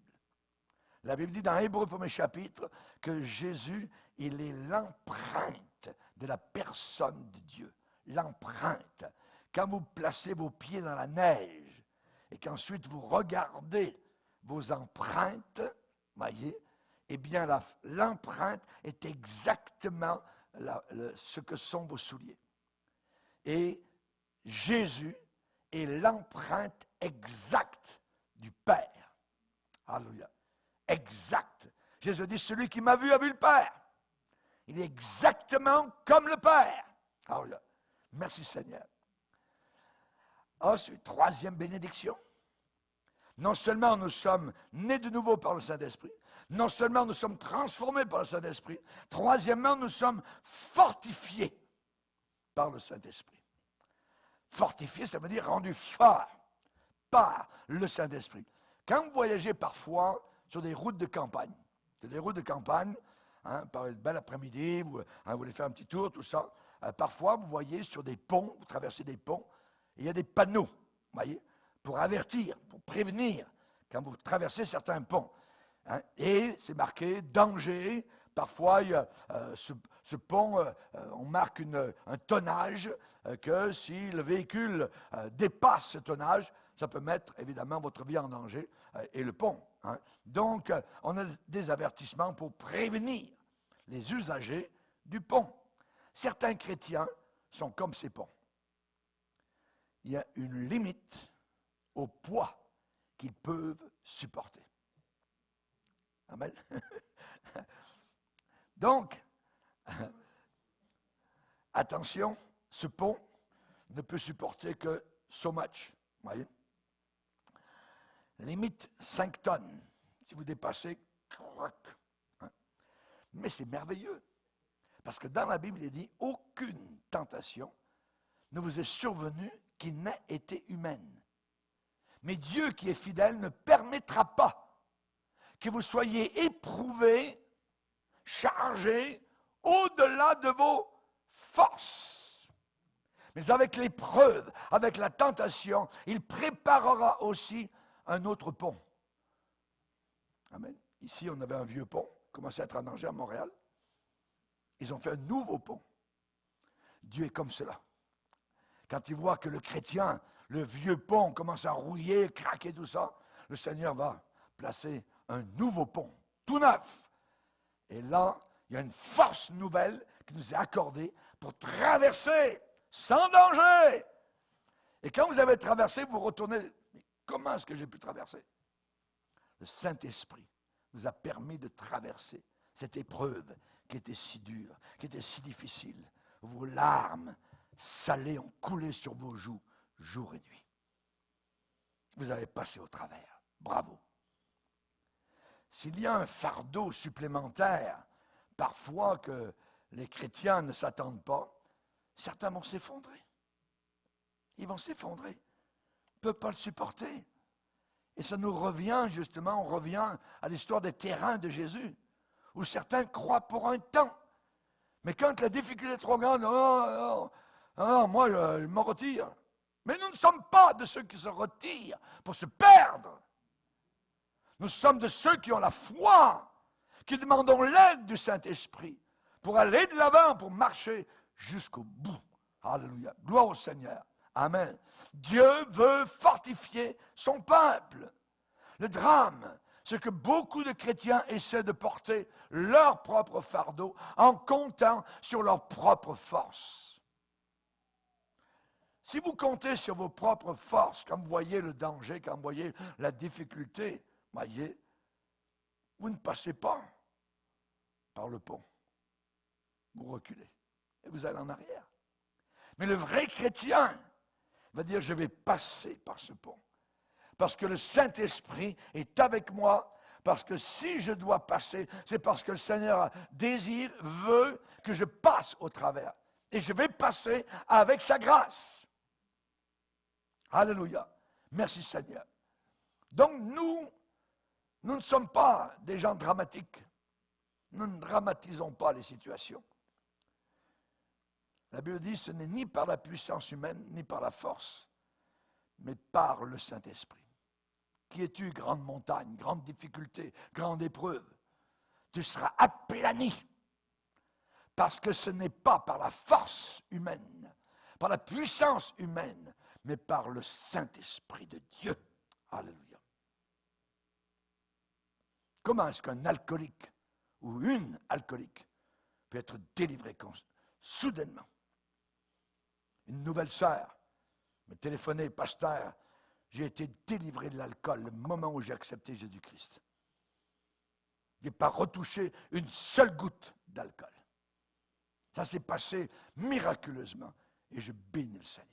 La Bible dit dans Hébreux 1er chapitre que Jésus, il est l'empreinte de la personne de Dieu. L'empreinte. Quand vous placez vos pieds dans la neige et qu'ensuite vous regardez vos empreintes, voyez, eh bien l'empreinte est exactement ce que sont vos souliers. Et Jésus est l'empreinte exacte du Père. Alléluia. Exact. Jésus dit, celui qui m'a vu a vu le Père. Il est exactement comme le Père. Alléluia. Merci Seigneur. Ensuite, troisième bénédiction. Non seulement nous sommes nés de nouveau par le Saint-Esprit, non seulement nous sommes transformés par le Saint-Esprit, troisièmement, nous sommes fortifiés par le Saint-Esprit. Fortifié, ça veut dire rendu fort par le Saint-Esprit. Quand vous voyagez parfois sur des routes de campagne, par une belle après-midi, vous voulez faire un petit tour, tout ça, parfois vous voyez sur des ponts, vous traversez des ponts, et il y a des panneaux, voyez, pour avertir, pour prévenir, quand vous traversez certains ponts. Et c'est marqué « danger ». Parfois, il y a, ce pont, on marque un tonnage, que si le véhicule dépasse ce tonnage, ça peut mettre évidemment votre vie en danger et le pont. Donc, on a des avertissements pour prévenir les usagers du pont. Certains chrétiens sont comme ces ponts. Il y a une limite au poids qu'ils peuvent supporter. Amen. Donc, attention, ce pont ne peut supporter que so much. Voyez? Limite 5 tonnes. Si vous dépassez, croc. Mais c'est merveilleux. Parce que dans la Bible, il est dit, aucune tentation ne vous est survenue qui n'ait été humaine. Mais Dieu qui est fidèle ne permettra pas que vous soyez éprouvés, chargés au-delà de vos forces. Mais avec l'épreuve, avec la tentation, il préparera aussi un autre pont. Amen. Ici, on avait un vieux pont, commençait à être en danger à Montréal. Ils ont fait un nouveau pont. Dieu est comme cela. Quand il voit que le chrétien, le vieux pont commence à rouiller, craquer, tout ça, le Seigneur va placer un nouveau pont, tout neuf. Et là, il y a une force nouvelle qui nous est accordée pour traverser sans danger. Et quand vous avez traversé, vous retournez, mais comment est-ce que j'ai pu traverser? Le Saint-Esprit nous a permis de traverser cette épreuve qui était si dure, qui était si difficile. Vos larmes salées ont coulé sur vos joues jour et nuit. Vous avez passé au travers. Bravo. S'il y a un fardeau supplémentaire, parfois que les chrétiens ne s'attendent pas, certains vont s'effondrer. Ils vont s'effondrer. Ils ne peuvent pas le supporter. Et ça nous revient justement, on revient à l'histoire des terrains de Jésus, où certains croient pour un temps. Mais quand la difficulté est trop grande, moi je me retire. Mais nous ne sommes pas de ceux qui se retirent pour se perdre. Nous sommes de ceux qui ont la foi, qui demandons l'aide du Saint-Esprit pour aller de l'avant, pour marcher jusqu'au bout. Alléluia. Gloire au Seigneur. Amen. Dieu veut fortifier son peuple. Le drame, c'est que beaucoup de chrétiens essaient de porter leur propre fardeau en comptant sur leur propre force. Si vous comptez sur vos propres forces, quand vous voyez le danger, quand vous voyez la difficulté, voyez, vous ne passez pas par le pont. Vous reculez et vous allez en arrière. Mais le vrai chrétien va dire, je vais passer par ce pont. Parce que le Saint-Esprit est avec moi, Parce que si je dois passer, c'est parce que le Seigneur désire, veut que je passe au travers. Et je vais passer avec sa grâce. Alléluia. Merci Seigneur. Donc nous ne sommes pas des gens dramatiques. Nous ne dramatisons pas les situations. La Bible dit, ce n'est ni par la puissance humaine, ni par la force, mais par le Saint-Esprit. Qui es-tu, grande montagne, grande difficulté, grande épreuve? Tu seras aplani. Parce que ce n'est pas par la force humaine, par la puissance humaine, mais par le Saint-Esprit de Dieu. Alléluia. Comment est-ce qu'un alcoolique ou une alcoolique peut être délivré soudainement? Une nouvelle sœur me téléphonait, pasteur, j'ai été délivré de l'alcool le moment où j'ai accepté Jésus-Christ. Je n'ai pas retouché une seule goutte d'alcool. Ça s'est passé miraculeusement et je bénis le Seigneur.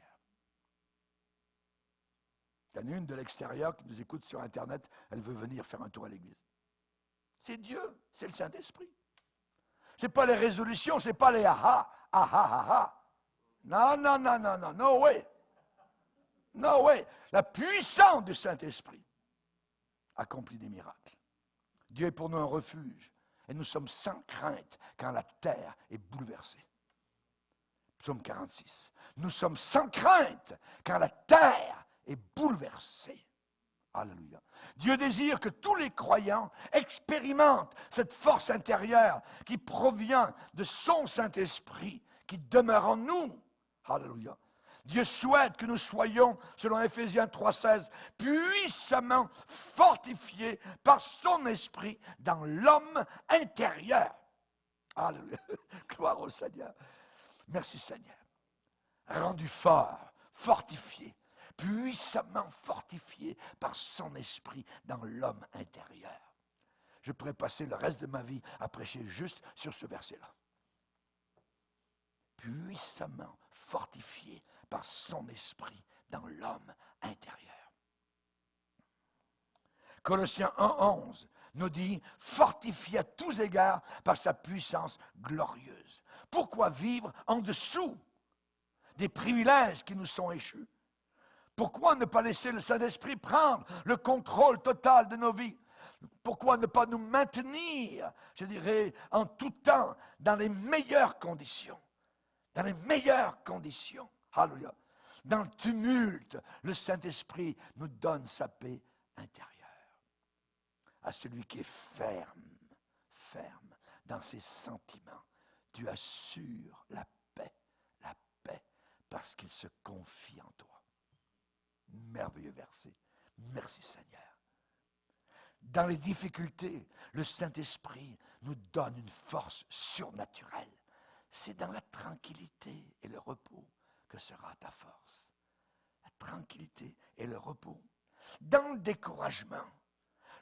Il y en a une de l'extérieur qui nous écoute sur Internet, elle veut venir faire un tour à l'église. C'est Dieu, c'est le Saint-Esprit. Ce n'est pas les résolutions, ce n'est pas les aha, aha, aha. Non, non, non, non, non, no way. No way. La puissance du Saint-Esprit accomplit des miracles. Dieu est pour nous un refuge. Et nous sommes sans crainte quand la terre est bouleversée. Psaume 46. Nous sommes sans crainte quand la terre est bouleversée. Alléluia. Dieu désire que tous les croyants expérimentent cette force intérieure qui provient de son Saint-Esprit, qui demeure en nous. Alléluia. Dieu souhaite que nous soyons, selon Éphésiens 3,16, puissamment fortifiés par son esprit dans l'homme intérieur. Alléluia. Gloire au Seigneur. Merci Seigneur. Rendu fort, fortifié, puissamment fortifié par son esprit dans l'homme intérieur. Je pourrais passer le reste de ma vie à prêcher juste sur ce verset-là. Puissamment fortifié par son esprit dans l'homme intérieur. Colossiens 1,11 nous dit « Fortifié à tous égards par sa puissance glorieuse ». Pourquoi vivre en dessous des privilèges qui nous sont échus? Pourquoi ne pas laisser le Saint-Esprit prendre le contrôle total de nos vies? Pourquoi ne pas nous maintenir, je dirais, en tout temps, dans les meilleures conditions? Dans les meilleures conditions. Alléluia. Dans le tumulte, le Saint-Esprit nous donne sa paix intérieure. À celui qui est ferme dans ses sentiments, tu assures la paix, parce qu'il se confie en toi. Merveilleux verset. Merci Seigneur. Dans les difficultés, le Saint-Esprit nous donne une force surnaturelle. C'est dans la tranquillité et le repos que sera ta force. La tranquillité et le repos. Dans le découragement,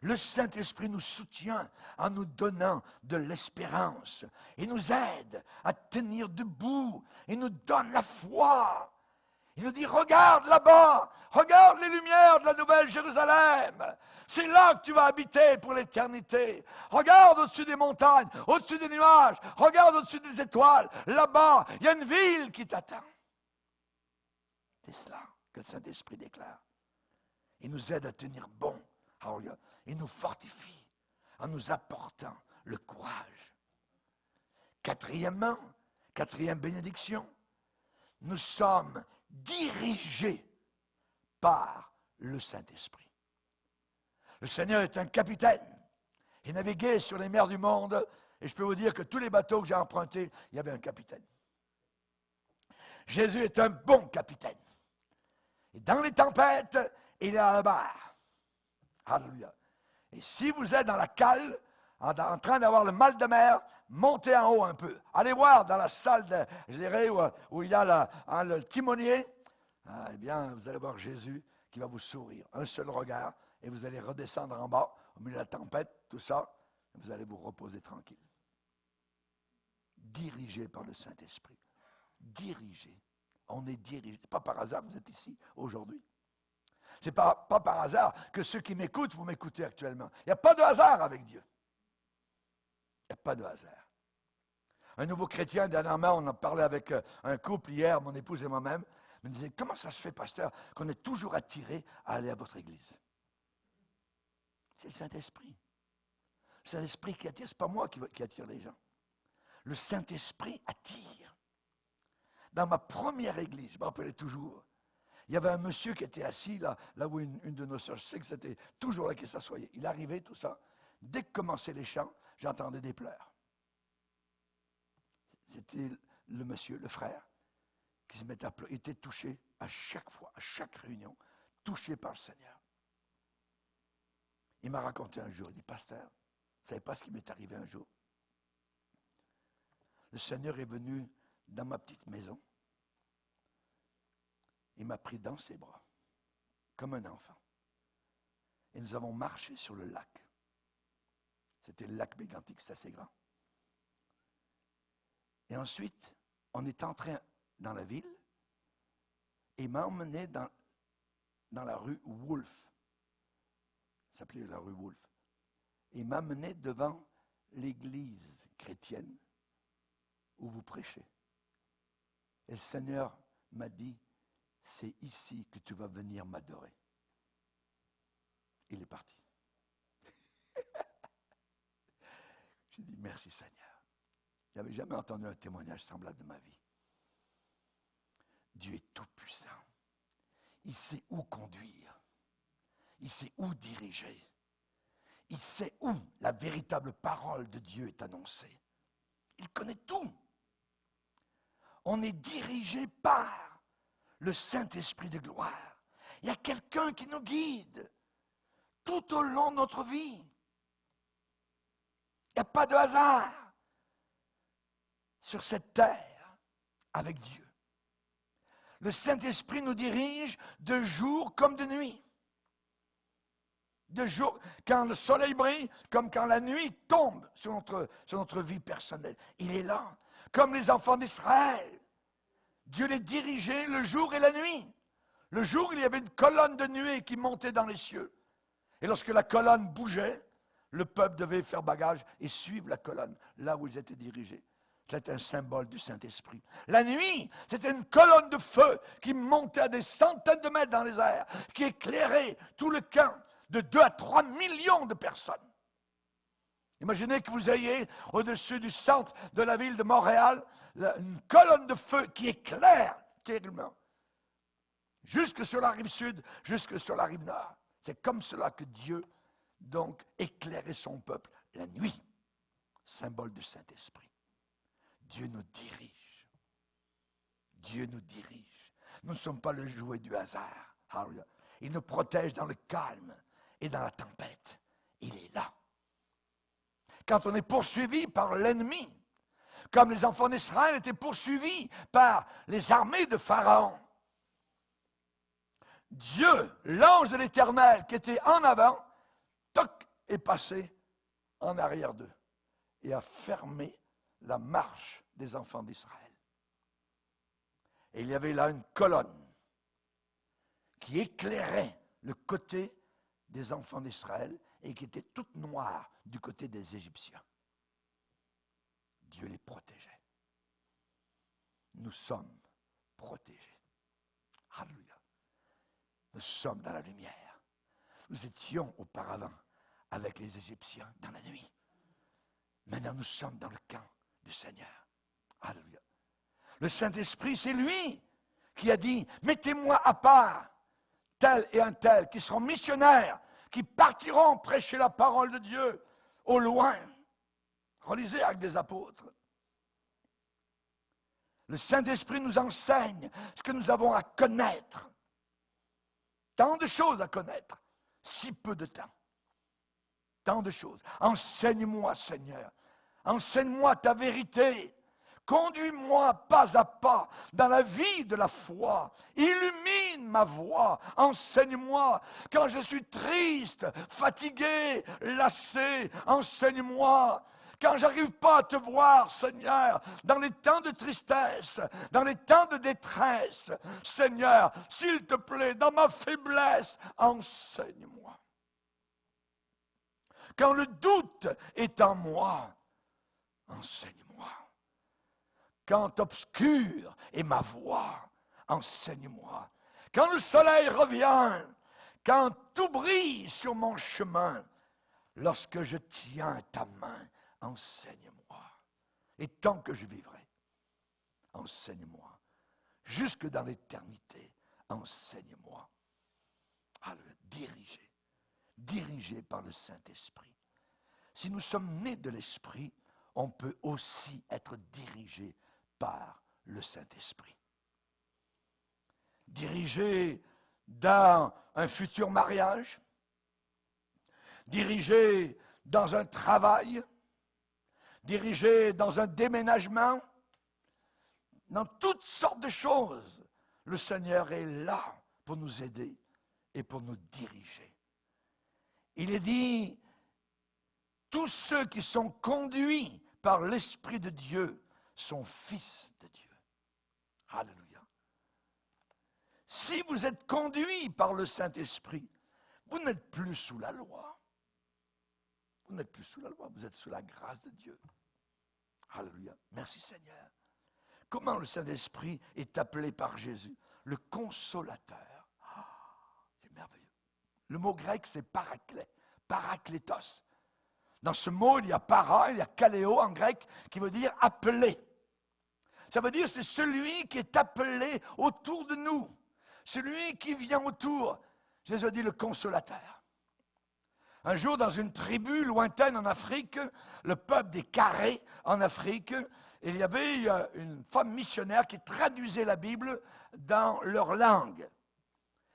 le Saint-Esprit nous soutient en nous donnant de l'espérance. Il nous aide à tenir debout. Il nous donne la foi. Il nous dit, regarde là-bas, regarde les lumières de la Nouvelle Jérusalem. C'est là que tu vas habiter pour l'éternité. Regarde au-dessus des montagnes, au-dessus des nuages, regarde au-dessus des étoiles. Là-bas, il y a une ville qui t'attend. C'est cela que le Saint-Esprit déclare. Il nous aide à tenir bon. Il nous fortifie en nous apportant le courage. Quatrièmement, quatrième bénédiction, nous sommes dirigés par le Saint-Esprit. Le Seigneur est un capitaine. Il naviguait sur les mers du monde et je peux vous dire que tous les bateaux que j'ai empruntés, il y avait un capitaine. Jésus est un bon capitaine. Et dans les tempêtes, il est à la barre. Alléluia. Et si vous êtes dans la cale, en train d'avoir le mal de mer, montez en haut un peu. Allez voir dans la salle, je dirais, où il y a le timonier. Eh bien, vous allez voir Jésus qui va vous sourire. Un seul regard, et vous allez redescendre en bas, au milieu de la tempête, tout ça, et vous allez vous reposer tranquille. Dirigé par le Saint-Esprit. Dirigé. On est dirigé. Pas par hasard, vous êtes ici aujourd'hui. C'est pas par hasard que ceux qui m'écoutent, vous m'écoutez actuellement. Il n'y a pas de hasard avec Dieu. Il n'y a pas de hasard. Un nouveau chrétien, dernièrement, on en parlait avec un couple hier, mon épouse et moi-même, me disait, comment ça se fait, pasteur, qu'on est toujours attiré à aller à votre église? C'est le Saint-Esprit. Le Saint-Esprit qui attire, ce n'est pas moi qui attire les gens. Le Saint-Esprit attire. Dans ma première église, je me rappelais toujours, il y avait un monsieur qui était assis là où une de nos sœurs, je sais que c'était toujours là qu'il s'assoyait. Il arrivait, tout ça. Dès que commençaient les chants, j'entendais des pleurs. C'était le monsieur, le frère, qui se mettait à pleurer. Il était touché à chaque fois, à chaque réunion, touché par le Seigneur. Il m'a raconté un jour, il dit, pasteur, vous ne savez pas ce qui m'est arrivé un jour? Le Seigneur est venu dans ma petite maison. Il m'a pris dans ses bras, comme un enfant. Et nous avons marché sur le lac. C'était le lac Mégantic, c'est assez grand. Et ensuite, on est entré dans la ville et il m'a emmené dans la rue Wolfe. Ça s'appelait la rue Wolfe. Et il m'a amené devant l'église chrétienne où vous prêchez. Et le Seigneur m'a dit, c'est ici que tu vas venir m'adorer. Il est parti. J'ai dit, merci Seigneur. Je n'avais jamais entendu un témoignage semblable de ma vie. Dieu est tout puissant. Il sait où conduire. Il sait où diriger. Il sait où la véritable parole de Dieu est annoncée. Il connaît tout. On est dirigé par le Saint-Esprit de gloire. Il y a quelqu'un qui nous guide tout au long de notre vie. Il n'y a pas de hasard sur cette terre avec Dieu. Le Saint-Esprit nous dirige de jour comme de nuit. De jour, quand le soleil brille, comme quand la nuit tombe sur notre vie personnelle. Il est là, comme les enfants d'Israël. Dieu les dirigeait le jour et la nuit. Le jour, il y avait une colonne de nuée qui montait dans les cieux. Et lorsque la colonne bougeait, le peuple devait faire bagage et suivre la colonne, là où ils étaient dirigés. C'était un symbole du Saint-Esprit. La nuit, c'était une colonne de feu qui montait à des centaines de mètres dans les airs, qui éclairait tout le camp de 2 à 3 millions de personnes. Imaginez que vous ayez au-dessus du centre de la ville de Montréal une colonne de feu qui éclaire terriblement. Jusque sur la rive sud, jusque sur la rive nord. C'est comme cela que Dieu, donc, éclairait son peuple la nuit. Symbole du Saint-Esprit. Dieu nous dirige. Dieu nous dirige. Nous ne sommes pas le jouet du hasard. Alléluia. Il nous protège dans le calme et dans la tempête. Il est là. Quand on est poursuivi par l'ennemi, comme les enfants d'Israël étaient poursuivis par les armées de Pharaon, Dieu, l'ange de l'Éternel, qui était en avant, toc, est passé en arrière d'eux et a fermé la marche des enfants d'Israël. Et il y avait là une colonne qui éclairait le côté des enfants d'Israël et qui était toute noire du côté des Égyptiens. Dieu les protégeait. Nous sommes protégés. Alléluia. Nous sommes dans la lumière. Nous étions auparavant avec les Égyptiens dans la nuit. Maintenant, nous sommes dans le camp du Seigneur. Alléluia. Le Saint-Esprit, c'est lui qui a dit, mettez-moi à part tel et un tel qui seront missionnaires, qui partiront prêcher la parole de Dieu au loin. Relisez Actes des Apôtres. Le Saint-Esprit nous enseigne ce que nous avons à connaître. Tant de choses à connaître, si peu de temps. Tant de choses. Enseigne-moi, Seigneur. Enseigne-moi ta vérité. Conduis-moi pas à pas dans la vie de la foi. Illumine ma voie. Enseigne-moi quand je suis triste, fatigué, lassé. Enseigne-moi quand j'arrive pas à te voir, Seigneur, dans les temps de tristesse, dans les temps de détresse, Seigneur, s'il te plaît, dans ma faiblesse, enseigne-moi. Quand le doute est en moi, enseigne-moi. Quand obscure est ma voix, enseigne-moi. Quand le soleil revient, quand tout brille sur mon chemin, lorsque je tiens ta main, enseigne-moi. Et tant que je vivrai, enseigne-moi. Jusque dans l'éternité, enseigne-moi. Alléluia. Dirigé par le Saint-Esprit. Si nous sommes nés de l'Esprit, on peut aussi être dirigé par le Saint-Esprit. Dirigé dans un futur mariage, dirigé dans un travail, dirigé dans un déménagement, dans toutes sortes de choses. Le Seigneur est là pour nous aider et pour nous diriger. Il est dit, tous ceux qui sont conduits par l'Esprit de Dieu sont fils de Dieu. Alléluia. Si vous êtes conduits par le Saint-Esprit, vous n'êtes plus sous la loi. Vous n'êtes plus sous la loi, vous êtes sous la grâce de Dieu. Alléluia. Merci Seigneur. Comment le Saint-Esprit est appelé par Jésus? Le consolateur. C'est merveilleux. Le mot grec, c'est paraklet, parakletos. Dans ce mot, il y a para, il y a kaléo en grec, qui veut dire appelé. Ça veut dire c'est celui qui est appelé autour de nous. Celui qui vient autour. Jésus a dit le consolateur. Un jour, dans une tribu lointaine en Afrique, le peuple des Carrés en Afrique, il y avait une femme missionnaire qui traduisait la Bible dans leur langue.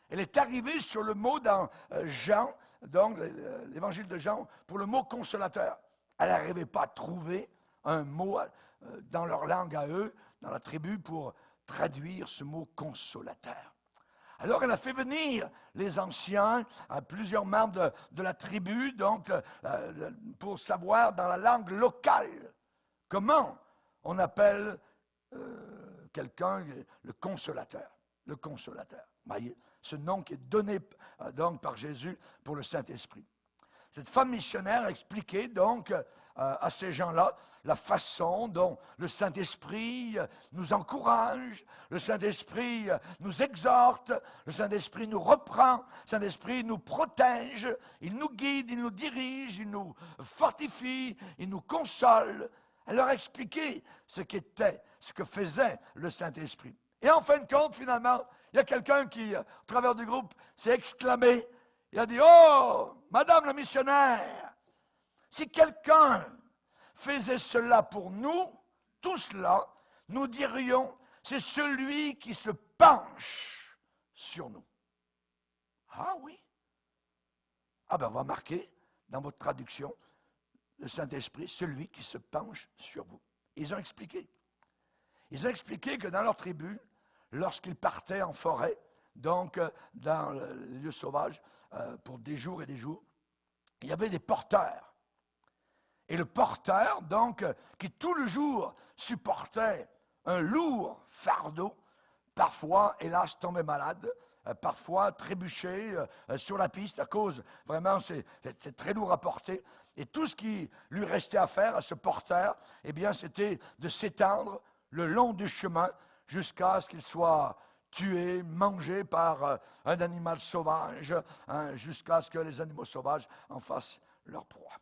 Elle est arrivée sur le mot dans Jean, donc l'évangile de Jean, pour le mot consolateur. Elle n'arrivait pas à trouver un mot dans leur langue à eux, dans la tribu, pour traduire ce mot consolateur. Alors elle a fait venir les anciens, plusieurs membres de la tribu, donc pour savoir dans la langue locale comment on appelle quelqu'un le consolateur. Le consolateur. Voyez, ce nom qui est donné donc par Jésus pour le Saint-Esprit. Cette femme missionnaire a expliqué donc à ces gens-là la façon dont le Saint-Esprit nous encourage, le Saint-Esprit nous exhorte, le Saint-Esprit nous reprend, le Saint-Esprit nous protège, il nous guide, il nous dirige, il nous fortifie, il nous console. Elle leur a expliqué ce que faisait le Saint-Esprit. Et en fin de compte, finalement, il y a quelqu'un qui, au travers du groupe, s'est exclamé. Il a dit, « Oh, Madame la missionnaire, si quelqu'un faisait cela pour nous, tout cela, nous dirions, c'est celui qui se penche sur nous. » Ah oui. Ah ben on va marquer dans votre traduction, le Saint-Esprit, celui qui se penche sur vous. Ils ont expliqué. Ils ont expliqué que dans leur tribu, lorsqu'ils partaient en forêt, donc dans les lieux sauvages, pour des jours et des jours, il y avait des porteurs. Et le porteur, donc, qui tout le jour supportait un lourd fardeau, parfois, hélas, tombait malade, parfois trébuché sur la piste à cause, vraiment, c'est très lourd à porter. Et tout ce qui lui restait à faire à ce porteur, eh bien, c'était de s'étendre le long du chemin jusqu'à ce qu'il soit tué, mangé par un animal sauvage, jusqu'à ce que les animaux sauvages en fassent leur proie.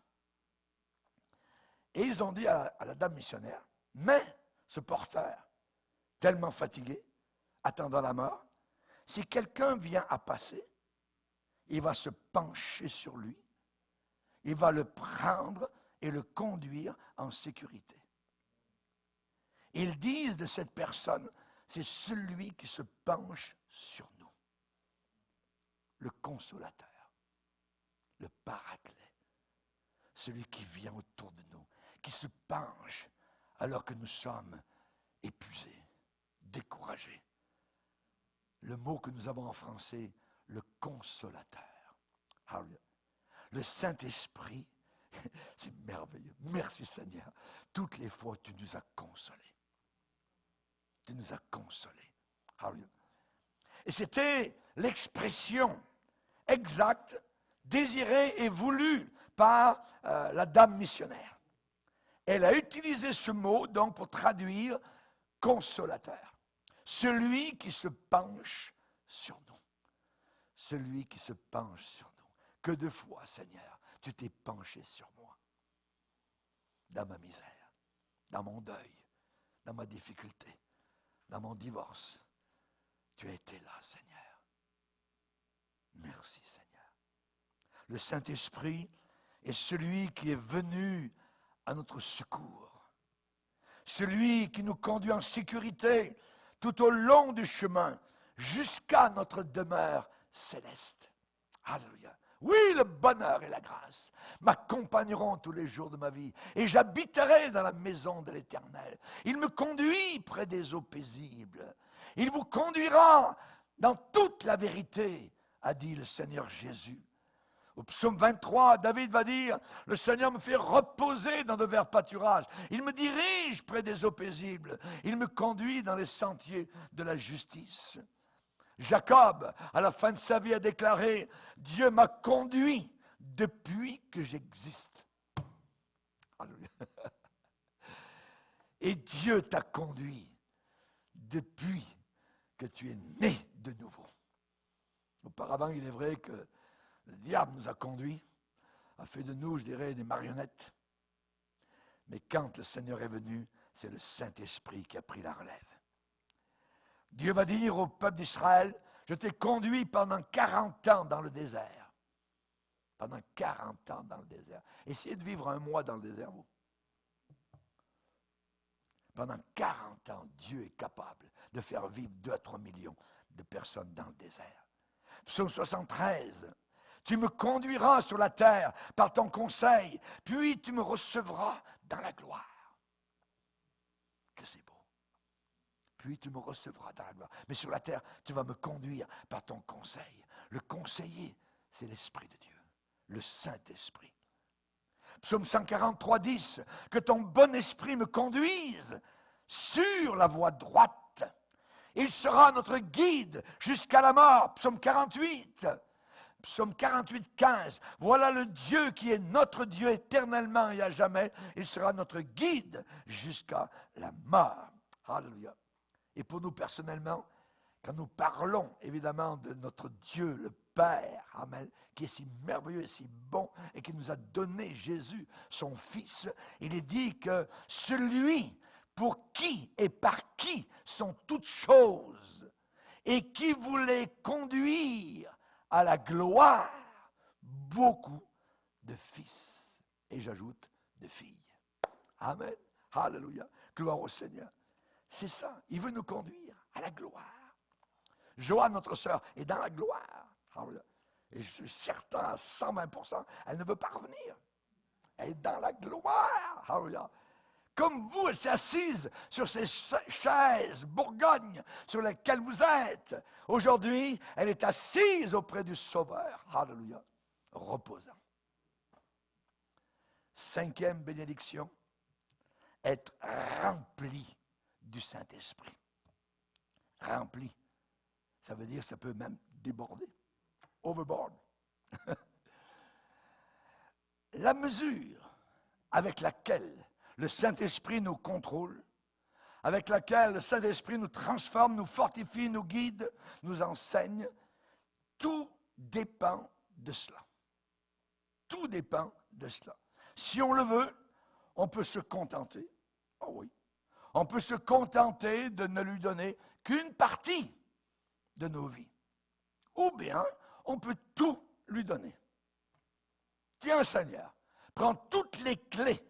Et ils ont dit à la dame missionnaire, mais ce porteur, tellement fatigué, attendant la mort, si quelqu'un vient à passer, il va se pencher sur lui, il va le prendre et le conduire en sécurité. Ils disent de cette personne, c'est celui qui se penche sur nous. Le consolateur, le paraclet, celui qui vient autour de nous, qui se penche alors que nous sommes épuisés, découragés. Le mot que nous avons en français, le consolateur. Le Saint-Esprit C'est merveilleux. Merci Seigneur. Toutes les fois, tu nous as consolés. Tu nous as consolés. Alléluia. Et c'était l'expression exacte, désirée et voulue par la dame missionnaire. Elle a utilisé ce mot donc pour traduire consolateur. Celui qui se penche sur nous. Celui qui se penche sur nous. Que de fois, Seigneur, tu t'es penché sur moi. Dans ma misère, dans mon deuil, dans ma difficulté, dans mon divorce. Tu as été là, Seigneur. Merci, Seigneur. Le Saint-Esprit est celui qui est venu à notre secours. Celui qui nous conduit en sécurité tout au long du chemin jusqu'à notre demeure céleste. Alléluia. Oui, le bonheur et la grâce m'accompagneront tous les jours de ma vie et j'habiterai dans la maison de l'Éternel. Il me conduit près des eaux paisibles. Il vous conduira dans toute la vérité, a dit le Seigneur Jésus. Au psaume 23, David va dire, le Seigneur me fait reposer dans de verts pâturages. Il me dirige près des eaux paisibles. Il me conduit dans les sentiers de la justice. Jacob, à la fin de sa vie, a déclaré, Dieu m'a conduit depuis que j'existe. Alléluia. Et Dieu t'a conduit depuis que tu es né de nouveau. Auparavant, il est vrai que le diable nous a conduits, a fait de nous, je dirais, des marionnettes. Mais quand le Seigneur est venu, c'est le Saint-Esprit qui a pris la relève. Dieu va dire au peuple d'Israël, je t'ai conduit pendant 40 ans dans le désert. Pendant 40 ans dans le désert. Essayez de vivre un mois dans le désert, vous. Pendant 40 ans, Dieu est capable de faire vivre 2 à 3 millions de personnes dans le désert. Psaume 73. Tu me conduiras sur la terre par ton conseil, puis tu me recevras dans la gloire. Que c'est beau. Puis tu me recevras dans la gloire. Mais sur la terre, tu vas me conduire par ton conseil. Le conseiller, c'est l'Esprit de Dieu, le Saint-Esprit. Psaume 143, 10. Que ton bon esprit me conduise sur la voie droite. Il sera notre guide jusqu'à la mort. Psaume 48. Psaume 48, 15. Voilà le Dieu qui est notre Dieu éternellement et à jamais. Il sera notre guide jusqu'à la mort. Alléluia. Et pour nous personnellement, quand nous parlons évidemment de notre Dieu, le Père, amen, qui est si merveilleux et si bon et qui nous a donné Jésus, son Fils, il est dit que celui pour qui et par qui sont toutes choses et qui voulait conduire à la gloire beaucoup de fils. Et j'ajoute de filles. Amen. Alléluia. Gloire au Seigneur. C'est ça. Il veut nous conduire à la gloire. Joanne, notre sœur, est dans la gloire. Alléluia. Et je suis certain à 120%, elle ne veut pas revenir. Elle est dans la gloire. Alléluia. Comme vous, elle s'est assise sur ces chaises Bourgogne sur lesquelles vous êtes. Aujourd'hui, elle est assise auprès du Sauveur. Alléluia. Reposant. 5e bénédiction, être rempli du Saint-Esprit. Rempli. Ça veut dire ça peut même déborder. Overboard. La mesure avec laquelle le Saint-Esprit nous contrôle, avec laquelle le Saint-Esprit nous transforme, nous fortifie, nous guide, nous enseigne, tout dépend de cela. Tout dépend de cela. Si on le veut, on peut se contenter. Oh oui. On peut se contenter de ne lui donner qu'une partie de nos vies. Ou bien, on peut tout lui donner. Tiens, Seigneur, prends toutes les clés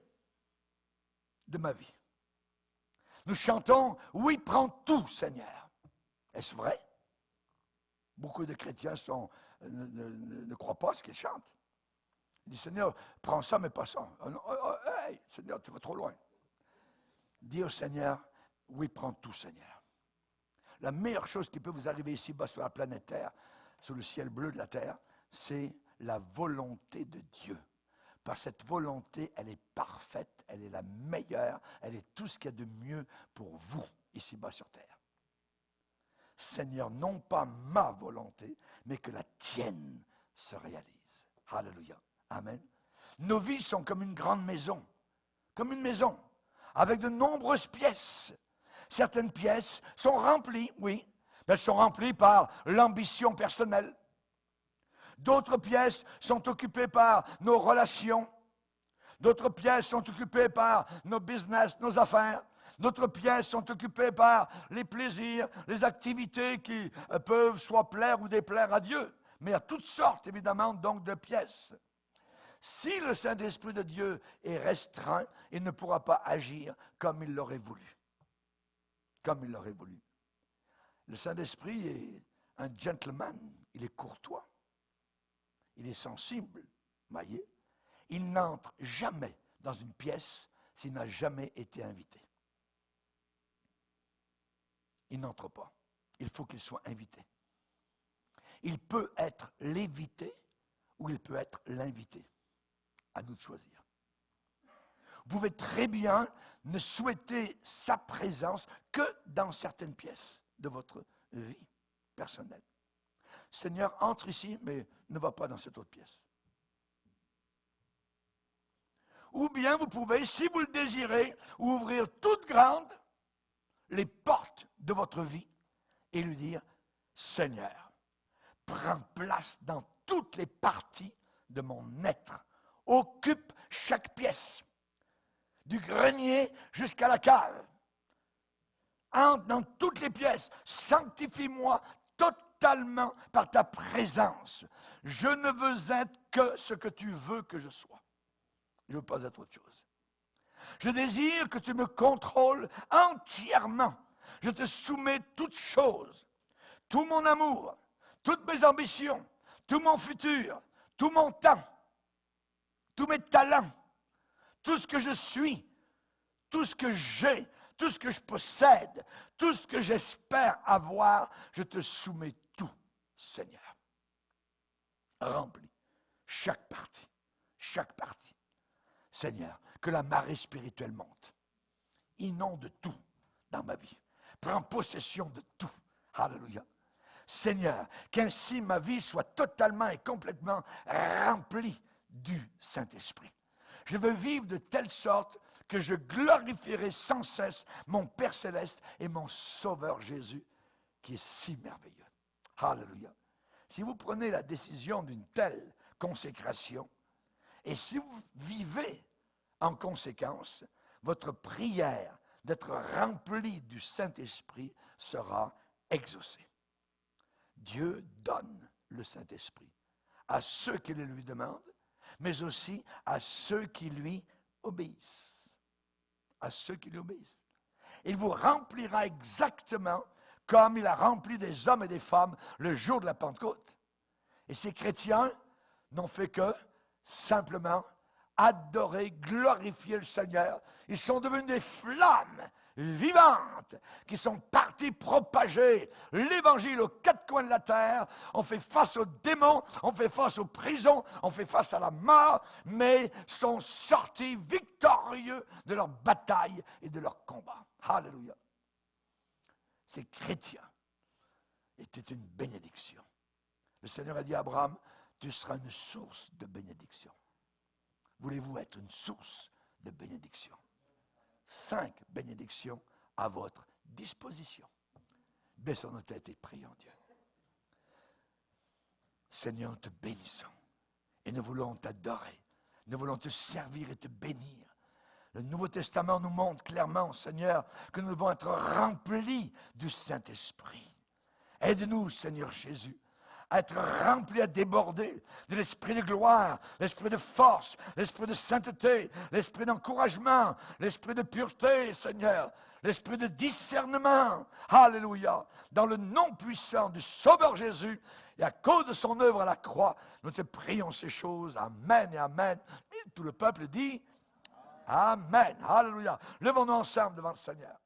de ma vie. Nous chantons, oui, prends tout, Seigneur. Est-ce vrai? Beaucoup de chrétiens ne croient pas ce qu'ils chantent. Ils disent, Seigneur, prends ça, mais pas ça. Hey, Seigneur, tu vas trop loin. Dis au Seigneur, oui, prends tout, Seigneur. La meilleure chose qui peut vous arriver ici-bas sur la planète Terre, sur le ciel bleu de la Terre, c'est la volonté de Dieu Par cette volonté, elle est parfaite, elle est la meilleure, elle est tout ce qu'il y a de mieux pour vous, ici-bas sur terre. Seigneur, non pas ma volonté, mais que la tienne se réalise. Alléluia. Amen. Nos vies sont comme une grande maison, avec de nombreuses pièces. Certaines pièces sont remplies, oui, mais elles sont remplies par l'ambition personnelle. D'autres pièces sont occupées par nos relations. D'autres pièces sont occupées par nos business, nos affaires. D'autres pièces sont occupées par les plaisirs, les activités qui peuvent soit plaire ou déplaire à Dieu. Mais il y a toutes sortes, évidemment, donc de pièces. Si le Saint-Esprit de Dieu est restreint, il ne pourra pas agir comme il l'aurait voulu. Comme il l'aurait voulu. Le Saint-Esprit est un gentleman, il est courtois, il est sensible, voyez. Il n'entre jamais dans une pièce s'il n'a jamais été invité. Il n'entre pas. Il faut qu'il soit invité. Il peut être l'évité ou il peut être l'invité. À nous de choisir. Vous pouvez très bien ne souhaiter sa présence que dans certaines pièces de votre vie personnelle. Seigneur, entre ici, mais ne va pas dans cette autre pièce. Ou bien vous pouvez, si vous le désirez, ouvrir toutes grandes les portes de votre vie et lui dire, Seigneur, prends place dans toutes les parties de mon être. Occupe chaque pièce, du grenier jusqu'à la cave. Entre dans toutes les pièces, sanctifie-moi totalement par ta présence. Je ne veux être que ce que tu veux que je sois. Je ne veux pas être autre chose. Je désire que tu me contrôles entièrement. Je te soumets toutes choses, tout mon amour, toutes mes ambitions, tout mon futur, tout mon temps, tous mes talents, tout ce que je suis, tout ce que j'ai, tout ce que je possède, tout ce que j'espère avoir, je te soumets tout, Seigneur. Remplis chaque partie, chaque partie. Seigneur, que la marée spirituelle monte. Inonde tout dans ma vie. Prends possession de tout. Alléluia. Seigneur, qu'ainsi ma vie soit totalement et complètement remplie du Saint-Esprit. Je veux vivre de telle sorte que je glorifierai sans cesse mon Père céleste et mon Sauveur Jésus, qui est si merveilleux. Alléluia. Si vous prenez la décision d'une telle consécration, et si vous vivez en conséquence, votre prière d'être rempli du Saint-Esprit sera exaucée. Dieu donne le Saint-Esprit à ceux qui le lui demandent, mais aussi à ceux qui lui obéissent. À ceux qui lui obéissent. Il vous remplira exactement comme il a rempli des hommes et des femmes le jour de la Pentecôte. Et ces chrétiens n'ont fait que simplement adorer, glorifier le Seigneur. Ils sont devenus des flammes vivantes qui sont parties propager l'Évangile aux quatre coins de la terre. On fait face aux démons, on fait face aux prisons, on fait face à la mort, mais sont sortis victorieux de leur bataille et de leur combat. Alléluia. Ces chrétiens étaient une bénédiction. Le Seigneur a dit à Abraham, tu seras une source de bénédiction. Voulez-vous être une source de bénédiction? 5 bénédictions à votre disposition. Baissons nos têtes et prions Dieu. Seigneur, nous te bénissons et nous voulons t'adorer. Nous voulons te servir et te bénir. Le Nouveau Testament nous montre clairement, Seigneur, que nous devons être remplis du Saint-Esprit. Aide-nous, Seigneur Jésus, à être remplis, à déborder de l'esprit de gloire, l'esprit de force, l'esprit de sainteté, l'esprit d'encouragement, l'esprit de pureté, Seigneur, l'esprit de discernement. Alléluia. Dans le nom puissant du Sauveur Jésus, et à cause de son œuvre à la croix, nous te prions ces choses. Amen et amen. Et tout le peuple dit Amen. Alléluia. Levons-nous ensemble devant le Seigneur.